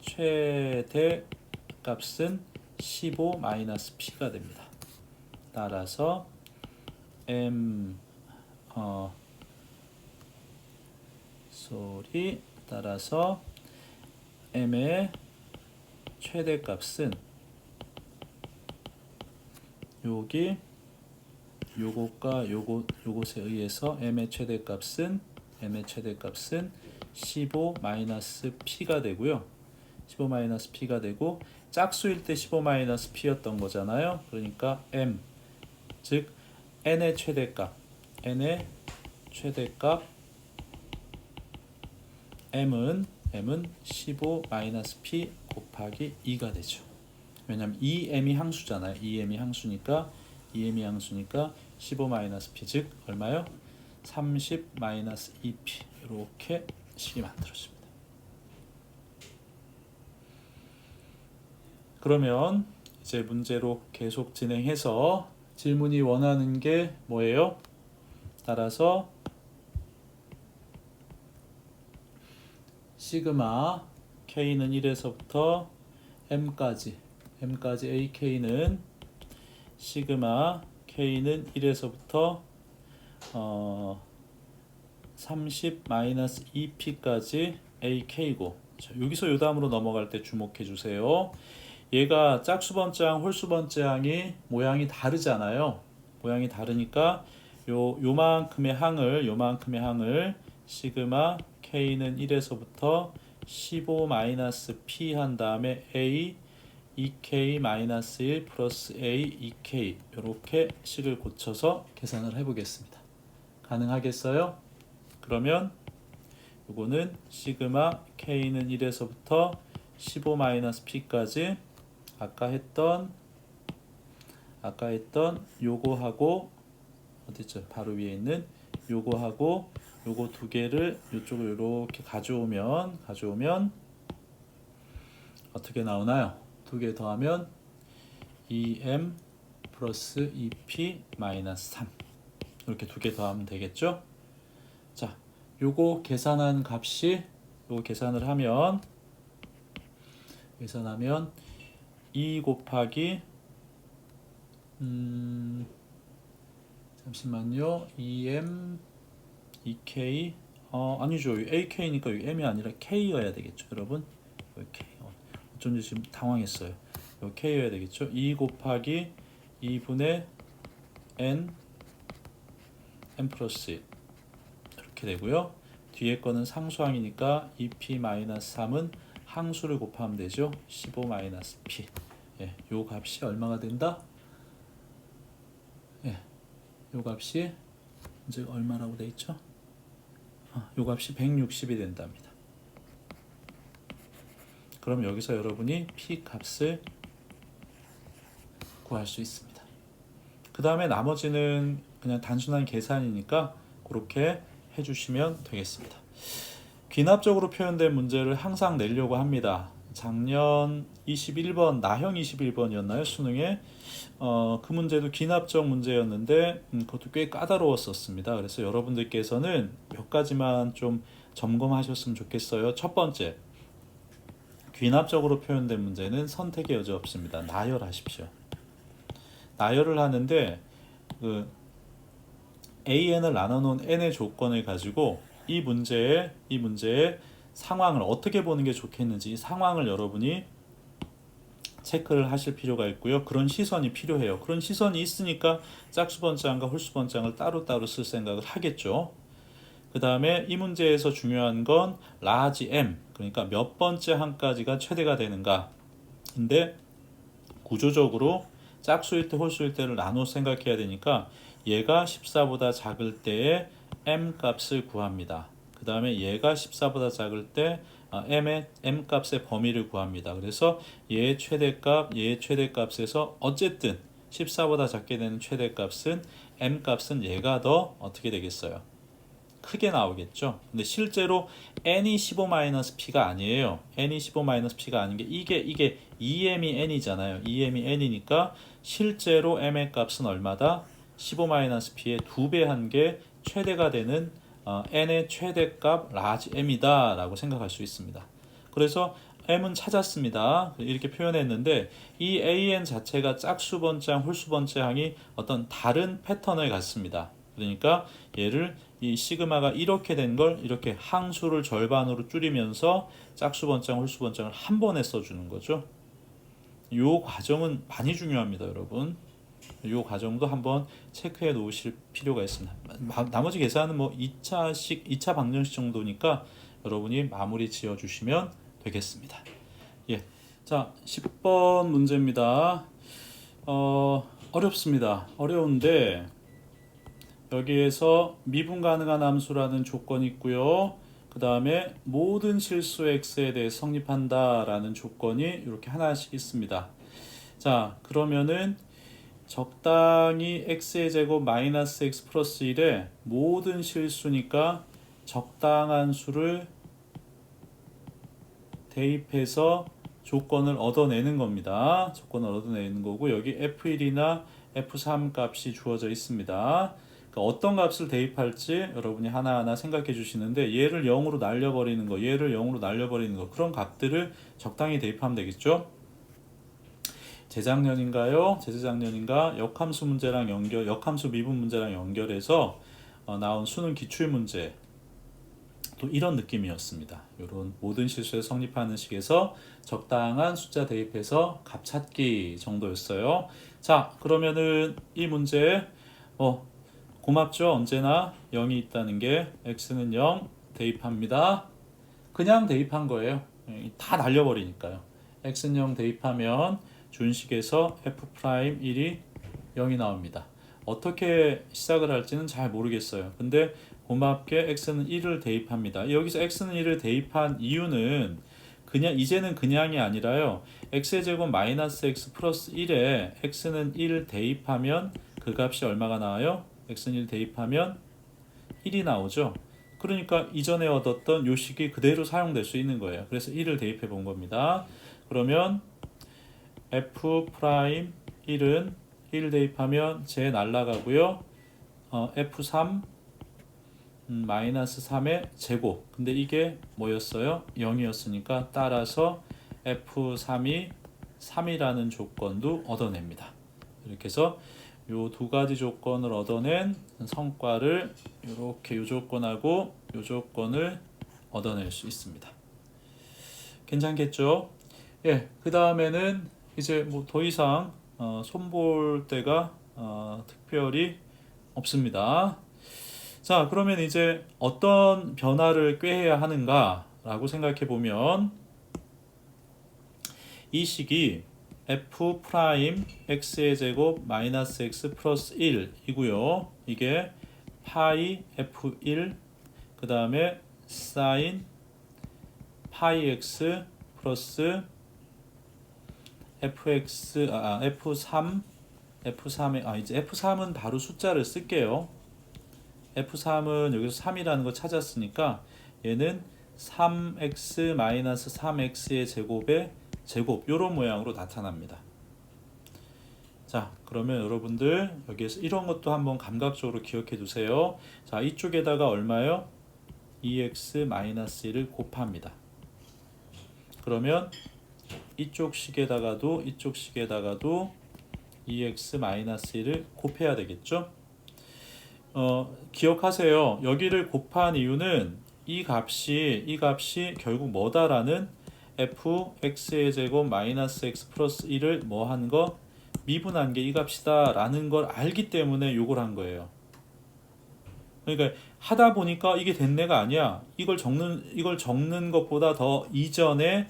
최대 값은 15-p가 됩니다. 따라서 따라서 m의 최대값은 여기 요것과 요것에 의해서 m의 최대값은 15-p가 되고요. 15-p가 되고 짝수일 때 15-p였던 거잖아요. 그러니까 m 즉 n의 최대값 m은 15-p 곱하기 2가 되죠. 왜냐면 2m이 항수잖아요. 2m이 항수니까 15-p 즉 얼마요? 30-2p 이렇게 식이 만들어집니다. 그러면 이제 문제로 계속 진행해서 질문이 원하는 게 뭐예요? 따라서 시그마 k는 1에서부터 m까지 ak는 시그마 k는 1에서부터 30-2p까지 ak고 자, 여기서 요 다음으로 넘어갈 때 주목해 주세요. 얘가 짝수번째항, 홀수번째항이 모양이 다르잖아요. 모양이 다르니까 요만큼의 항을 시그마 k는 1에서부터 15-p 한 다음에 a 2k-1 플러스 a 2k 이렇게 식을 고쳐서 계산을 해보겠습니다. 가능하겠어요? 그러면 요거는 시그마 k는 1에서부터 15-p까지 아까 했던 요거하고 어디죠? 바로 위에 있는 요거하고 요거 두 개를 이쪽으로 이렇게 가져오면 어떻게 나오나요? 두 개 더하면 2m 플러스 2p 마이너스 3 이렇게 두 개 더하면 되겠죠? 자, 요거 계산한 값이 요거 계산을 하면 2 곱하기 잠시만요. 2m 2k 아니죠. ak니까 여기 m이 아니라 k여야 되겠죠, 여러분. 여기 k. 어쩐지 지금 당황했어요. 여기 k여야 되겠죠. 2 곱하기 2분의 n 플러스 1 이렇게 되고요. 뒤에 거는 상수항이니까 2p-3은 항수를 곱하면 되죠. 15-p. 예, 요 값이 얼마가 된다? 예, 요 값이 이제 얼마라고 돼 있죠? 요 값이 160이 된답니다. 그럼 여기서 여러분이 p 값을 구할 수 있습니다. 그 다음에 나머지는 그냥 단순한 계산이니까 그렇게 해주시면 되겠습니다. 귀납적으로 표현된 문제를 항상 내려고 합니다. 작년 21번 나형 21번이었나요? 수능에 그 문제도 귀납적 문제였는데 그것도 꽤 까다로웠었습니다. 그래서 여러분들께서는 몇 가지만 좀 점검하셨으면 좋겠어요. 첫 번째, 귀납적으로 표현된 문제는 선택의 여지 없습니다. 나열하십시오. 나열을 하는데 그 AN을 나눠놓은 N의 조건을 가지고 이 문제의 상황을 어떻게 보는 게 좋겠는지 이 상황을 여러분이 체크를 하실 필요가 있고요. 그런 시선이 필요해요. 그런 시선이 있으니까 짝수번째항과 홀수번째항을 따로따로 쓸 생각을 하겠죠. 그 다음에 이 문제에서 중요한 건 라지 m, 그러니까 몇 번째 항까지가 최대가 되는가. 근데 구조적으로 짝수일 때 홀수일 때를 나눠 생각해야 되니까 얘가 14보다 작을 때의 m 값을 구합니다. 그 다음에 얘가 14보다 작을 때 m의 m 값의 범위를 구합니다. 그래서 얘의 최대값에서 어쨌든 14보다 작게 되는 최대값은 m 값은 얘가 더 어떻게 되겠어요? 크게 나오겠죠. 근데 실제로 n이 15-p가 아니에요. n이 15-p가 아닌 게 이게 2m이 n이잖아요. 2m이 n이니까 실제로 m의 값은 얼마다? 15-p의 2배 한 게 최대가 되는 n의 최대값 large m이다 라고 생각할 수 있습니다. 그래서 m은 찾았습니다. 이렇게 표현했는데 이 an 자체가 짝수번째항, 홀수번째항이 어떤 다른 패턴을 갖습니다. 그러니까 얘를 이 시그마가 이렇게 된 걸 이렇게 항수를 절반으로 줄이면서 짝수번째항, 홀수번째항을 한 번에 써주는 거죠. 이 과정은 많이 중요합니다, 여러분. 이 과정도 한번 체크해 놓으실 필요가 있습니다. 나머지 계산은 뭐 2차 방정식 정도니까 여러분이 마무리 지어 주시면 되겠습니다. 예. 자, 10번 문제입니다. 어렵습니다. 어려운데 여기에서 미분 가능한 함수라는 조건이 있고요. 그 다음에 모든 실수 x에 대해 성립한다라는 조건이 이렇게 하나씩 있습니다. 자, 그러면은 적당히 x의 제곱 마이너스 x 플러스 1에 모든 실수니까 적당한 수를 대입해서 조건을 얻어내는 겁니다. 조건을 얻어내는 거고 여기 f1이나 f3 값이 주어져 있습니다. 그러니까 어떤 값을 대입할지 여러분이 하나하나 생각해 주시는데 얘를 0으로 날려버리는 거, 얘를 0으로 날려버리는 거 그런 값들을 적당히 대입하면 되겠죠. 재작년인가요? 재작년인가? 역함수 문제랑 역함수 미분 문제랑 연결해서 나온 수능 기출 문제 또 이런 느낌이었습니다. 이런 모든 실수에 성립하는 식에서 적당한 숫자 대입해서 값 찾기 정도였어요. 자, 그러면은 이 문제 고맙죠? 언제나 0이 있다는 게 x는 0 대입합니다. 그냥 대입한 거예요. 다 날려버리니까요. x는 0 대입하면 준식에서 f'1이 0이 나옵니다. 어떻게 시작을 할지는 잘 모르겠어요. 근데 고맙게 x는 1을 대입합니다. 여기서 x는 1을 대입한 이유는 이제는 그냥이 아니라요. x의 제곱 마이너스 x 플러스 1에 x는 1 대입하면 그 값이 얼마가 나와요? x는 1 대입하면 1이 나오죠. 그러니까 이전에 얻었던 요식이 그대로 사용될 수 있는 거예요. 그래서 1을 대입해 본 겁니다. 그러면 f'1은 1 대입하면 제 날라가고요. f3 마이너스 3의 제곱. 근데 이게 뭐였어요? 0이었으니까 따라서 f3이 3이라는 조건도 얻어냅니다. 이렇게 해서 요 두 가지 조건을 얻어낸 성과를 이렇게 요 조건하고 요 조건을 얻어낼 수 있습니다. 괜찮겠죠? 예, 그 다음에는 이제 뭐 더 이상 손볼 데가 특별히 없습니다. 자, 그러면 이제 어떤 변화를 꾀해야 하는가라고 생각해 보면 이 식이 f 프라임 x의 제곱 마이너스 x 플러스 1 이고요. 이게 파이 f1 그 다음에 사인 파이 x 플러스 f3에 이제 f3은 바로 숫자를 쓸게요. f3은 여기서 3이라는 거 찾았으니까 얘는 3x 마이너스 3x의 제곱의 제곱 이런 모양으로 나타납니다. 자, 그러면 여러분들 여기에서 이런 것도 한번 감각적으로 기억해 두세요. 자, 이쪽에다가 얼마요? 2x 마이너스 1을 곱합니다. 그러면 이쪽 식에다가도 2x 마이너스 1을 곱해야 되겠죠? 기억하세요. 여기를 곱한 이유는 이 값이 결국 뭐다라는 fx의 제곱 마이너스 x 플러스 1을 한 거 미분한 게 이 값이다 라는 걸 알기 때문에 요걸 한 거예요. 그러니까 하다 보니까 이게 된내가 아니야. 이걸 적는 것보다 더 이전에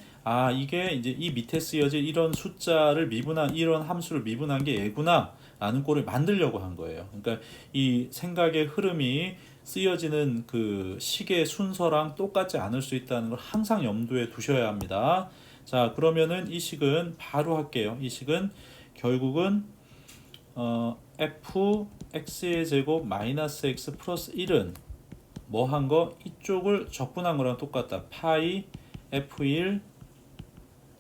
이게 이제 이 밑에 쓰여질 이런 숫자를 이런 함수를 미분한 게 얘구나 라는 꼴을 만들려고 한 거예요. 그러니까 이 생각의 흐름이 쓰여지는 그 식의 순서랑 똑같지 않을 수 있다는 걸 항상 염두에 두셔야 합니다. 자, 그러면은 이 식은 바로 할게요. 이 식은 결국은 fx의 제곱 마이너스 x 플러스 1은 한 거 이쪽을 적분한 거랑 똑같다. 파이 f1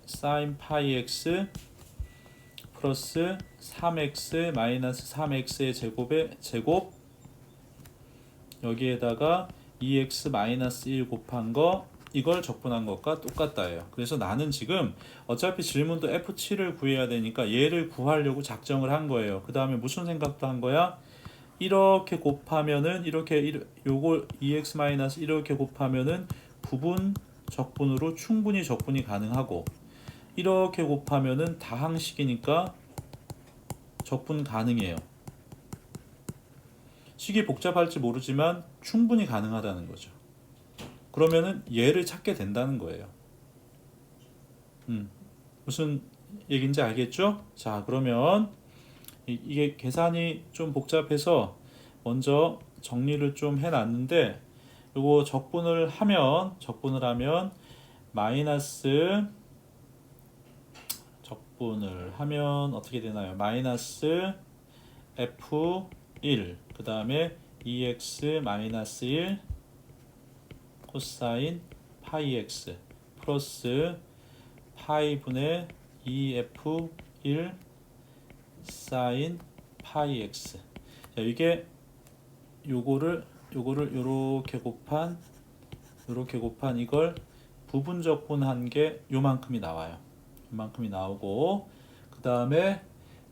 사인 파이 x 플러스 3x 마이너스 3x의 제곱의 제곱 여기에다가 2x-1 곱한 거 이걸 적분한 것과 똑같다예요. 그래서 나는 지금 어차피 질문도 F7을 구해야 되니까 얘를 구하려고 작정을 한 거예요. 그 다음에 무슨 생각도 한 거야? 이렇게 곱하면은 요걸 2x- 이렇게 곱하면은 부분 적분으로 충분히 적분이 가능하고, 이렇게 곱하면은 다항식이니까 적분 가능해요. 식이 복잡할지 모르지만 충분히 가능하다는 거죠. 그러면은 얘를 찾게 된다는 거예요. 무슨 얘기인지 알겠죠? 자, 그러면 이게 계산이 좀 복잡해서 먼저 정리를 좀 해놨는데, 요거 적분을 하면 마이너스, 적분을 하면 어떻게 되나요? 마이너스 F1 그 다음에 2x-1 코사인 파이 x 플러스 파이분의 2f1 사인 파이 x. 자, 이게 요거를 요렇게 곱한 이걸 부분 적분한 게 요만큼이 나와요. 요만큼이 나오고, 그 다음에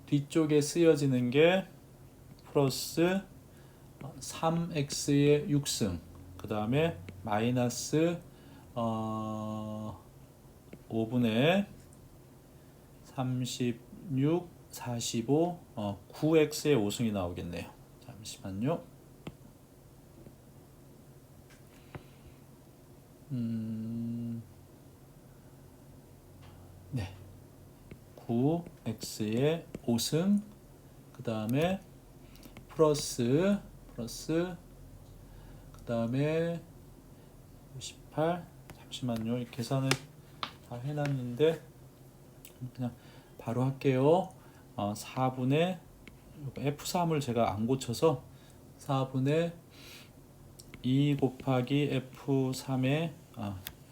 뒤쪽에 쓰여지는 게 플러스 3x의 6승, 그 다음에 마이너스 5분의 36, 45, 9x의 5승이 나오겠네요. 잠시만요. 네, 9x의 5승, 그 다음에 플러스 그 다음에 58, 잠시만요. 이 계산을 다 해놨는데 그냥 바로 할게요. 4분의 F3을 제가 안 고쳐서 4분의 2 곱하기 F3의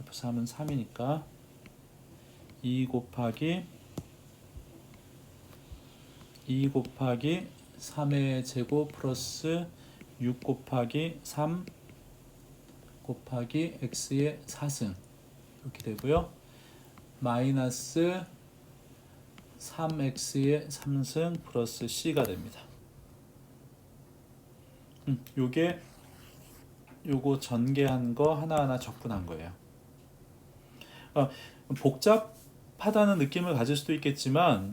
F3은 3이니까 2 곱하기 3의 제곱 플러스 6 곱하기 3 곱하기 x의 4승 이렇게 되고요. 마이너스 3x의 3승 플러스 c가 됩니다. 요거 전개한 거 하나하나 적분한 거예요. 복잡하다는 느낌을 가질 수도 있겠지만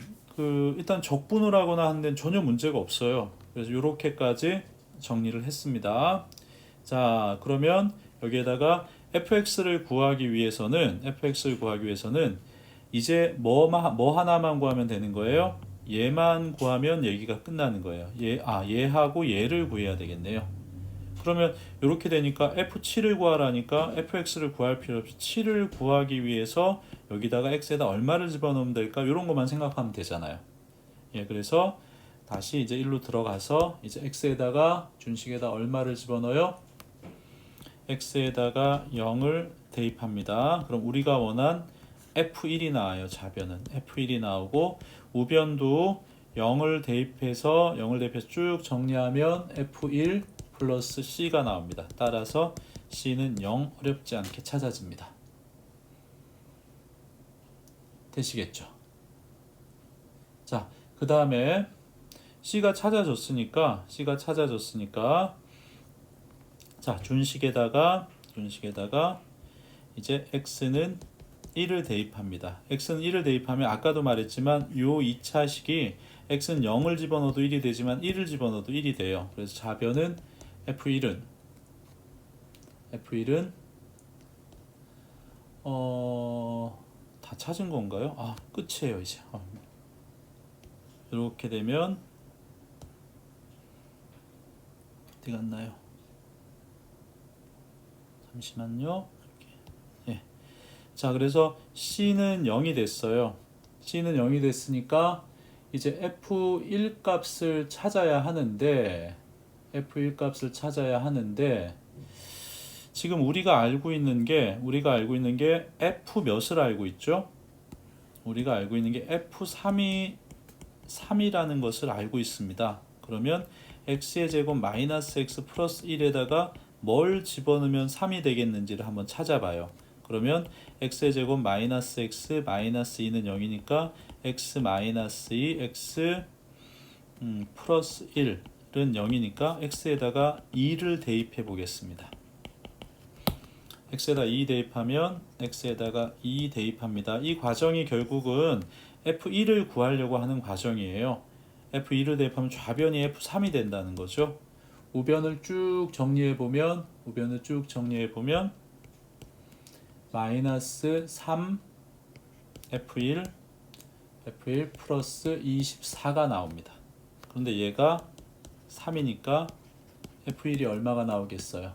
일단 적분을 하거나 하는 데는 전혀 문제가 없어요. 그래서 이렇게까지 정리를 했습니다. 자, 그러면 여기에다가 fx를 구하기 위해서는 이제 뭐 하나만 구하면 되는 거예요? 얘만 구하면 얘기가 끝나는 거예요. 얘하고 얘를 구해야 되겠네요. 그러면 이렇게 되니까 F7을 구하라니까 fx를 구할 필요 없이 7을 구하기 위해서 여기다가 x에다 얼마를 집어넣으면 될까? 이런 것만 생각하면 되잖아요. 예, 그래서 다시 이제 1로 들어가서 이제 x에다가 준식에다 얼마를 집어넣어요? x에다가 0을 대입합니다. 그럼 우리가 원한 f1이 나와요. 좌변은 f1이 나오고, 우변도 0을 대입해서 쭉 정리하면 f1 플러스 c가 나옵니다. 따라서 c는 0 어렵지 않게 찾아집니다. 되시겠죠? 자, 그 다음에 c가 찾아졌으니까 자, 준식에다가 이제 x는 1을 대입합니다. x는 1을 대입하면 아까도 말했지만 요 2차 식이 x는 0을 집어넣어도 1이 되지만 1을 집어넣어도 1이 돼요. 그래서 좌변은 f1은 다 찾은 건가요? 끝이에요 이제. 이렇게 되면 어디 갔나요? 잠시만요. 예. 자, 그래서 C는 0이 됐어요. C는 0이 됐으니까 이제 F1 값을 찾아야 하는데 지금 우리가 알고 있는 게 F 몇을 알고 있죠? 우리가 알고 있는 게 F3이라는 것을 알고 있습니다. 그러면 x의 제곱 마이너스 x 플러스 1에다가 뭘 집어넣으면 3이 되겠는지를 한번 찾아봐요. 그러면 x의 제곱 마이너스 x 마이너스 2는 0이니까 x 마이너스 2 x 플러스 1은 0이니까 x에다가 2를 대입해 보겠습니다. x에다 2 대입하면 x에다가 2 대입합니다. 이 과정이 결국은 f1을 구하려고 하는 과정이에요. f2를 대입하면 좌변이 f3이 된다는 거죠. 우변을 쭉 정리해 보면 마이너스 3 f1 플러스 24가 나옵니다. 그런데 얘가 3이니까 f1이 얼마가 나오겠어요?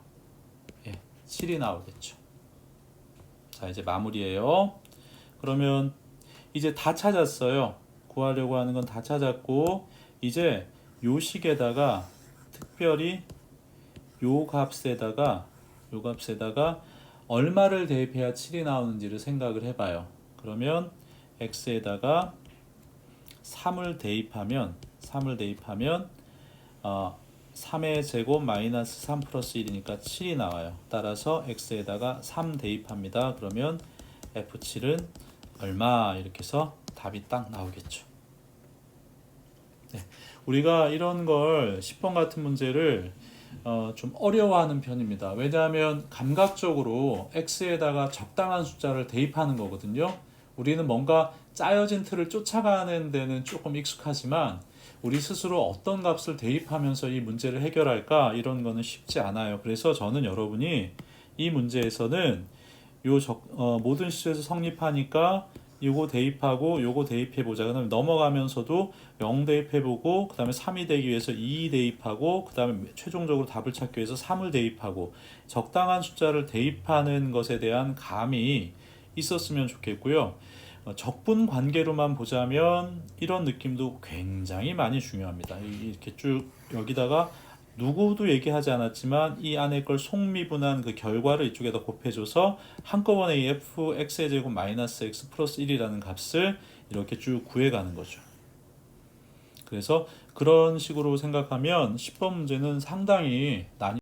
7이 나오겠죠. 자, 이제 마무리예요. 그러면 이제 다 찾았어요. 구하려고 하는 건 다 찾았고, 이제 요 식에다가 특별히 요 값에다가 얼마를 대입해야 7이 나오는지를 생각을 해봐요. 그러면 x에다가 3을 대입하면 3의 제곱 마이너스 3 플러스 1이니까 7이 나와요. 따라서 x에다가 3 대입합니다. 그러면 f7은 얼마? 이렇게 해서 답이 딱 나오겠죠. 네, 우리가 이런 걸 10번 같은 문제를 좀 어려워하는 편입니다. 왜냐하면 감각적으로 x에다가 적당한 숫자를 대입하는 거거든요. 우리는 뭔가 짜여진 틀을 쫓아가는 데는 조금 익숙하지만 우리 스스로 어떤 값을 대입하면서 이 문제를 해결할까, 이런 거는 쉽지 않아요. 그래서 저는 여러분이 이 문제에서는 모든 시에서 성립하니까 요거 대입하고 요거 대입해보자. 그 다음에 넘어가면서도 0 대입해보고, 그 다음에 3이 되기 위해서 2 대입하고, 그 다음에 최종적으로 답을 찾기 위해서 3을 대입하고, 적당한 숫자를 대입하는 것에 대한 감이 있었으면 좋겠고요. 적분 관계로만 보자면 이런 느낌도 굉장히 많이 중요합니다. 이렇게 쭉 여기다가 누구도 얘기하지 않았지만 이 안에 걸 속미분한 그 결과를 이쪽에다 곱해줘서 한꺼번에 이 fx의 제곱 마이너스 x 플러스 1이라는 값을 이렇게 쭉 구해가는 거죠. 그래서 그런 식으로 생각하면 10번 문제는 상당히 난이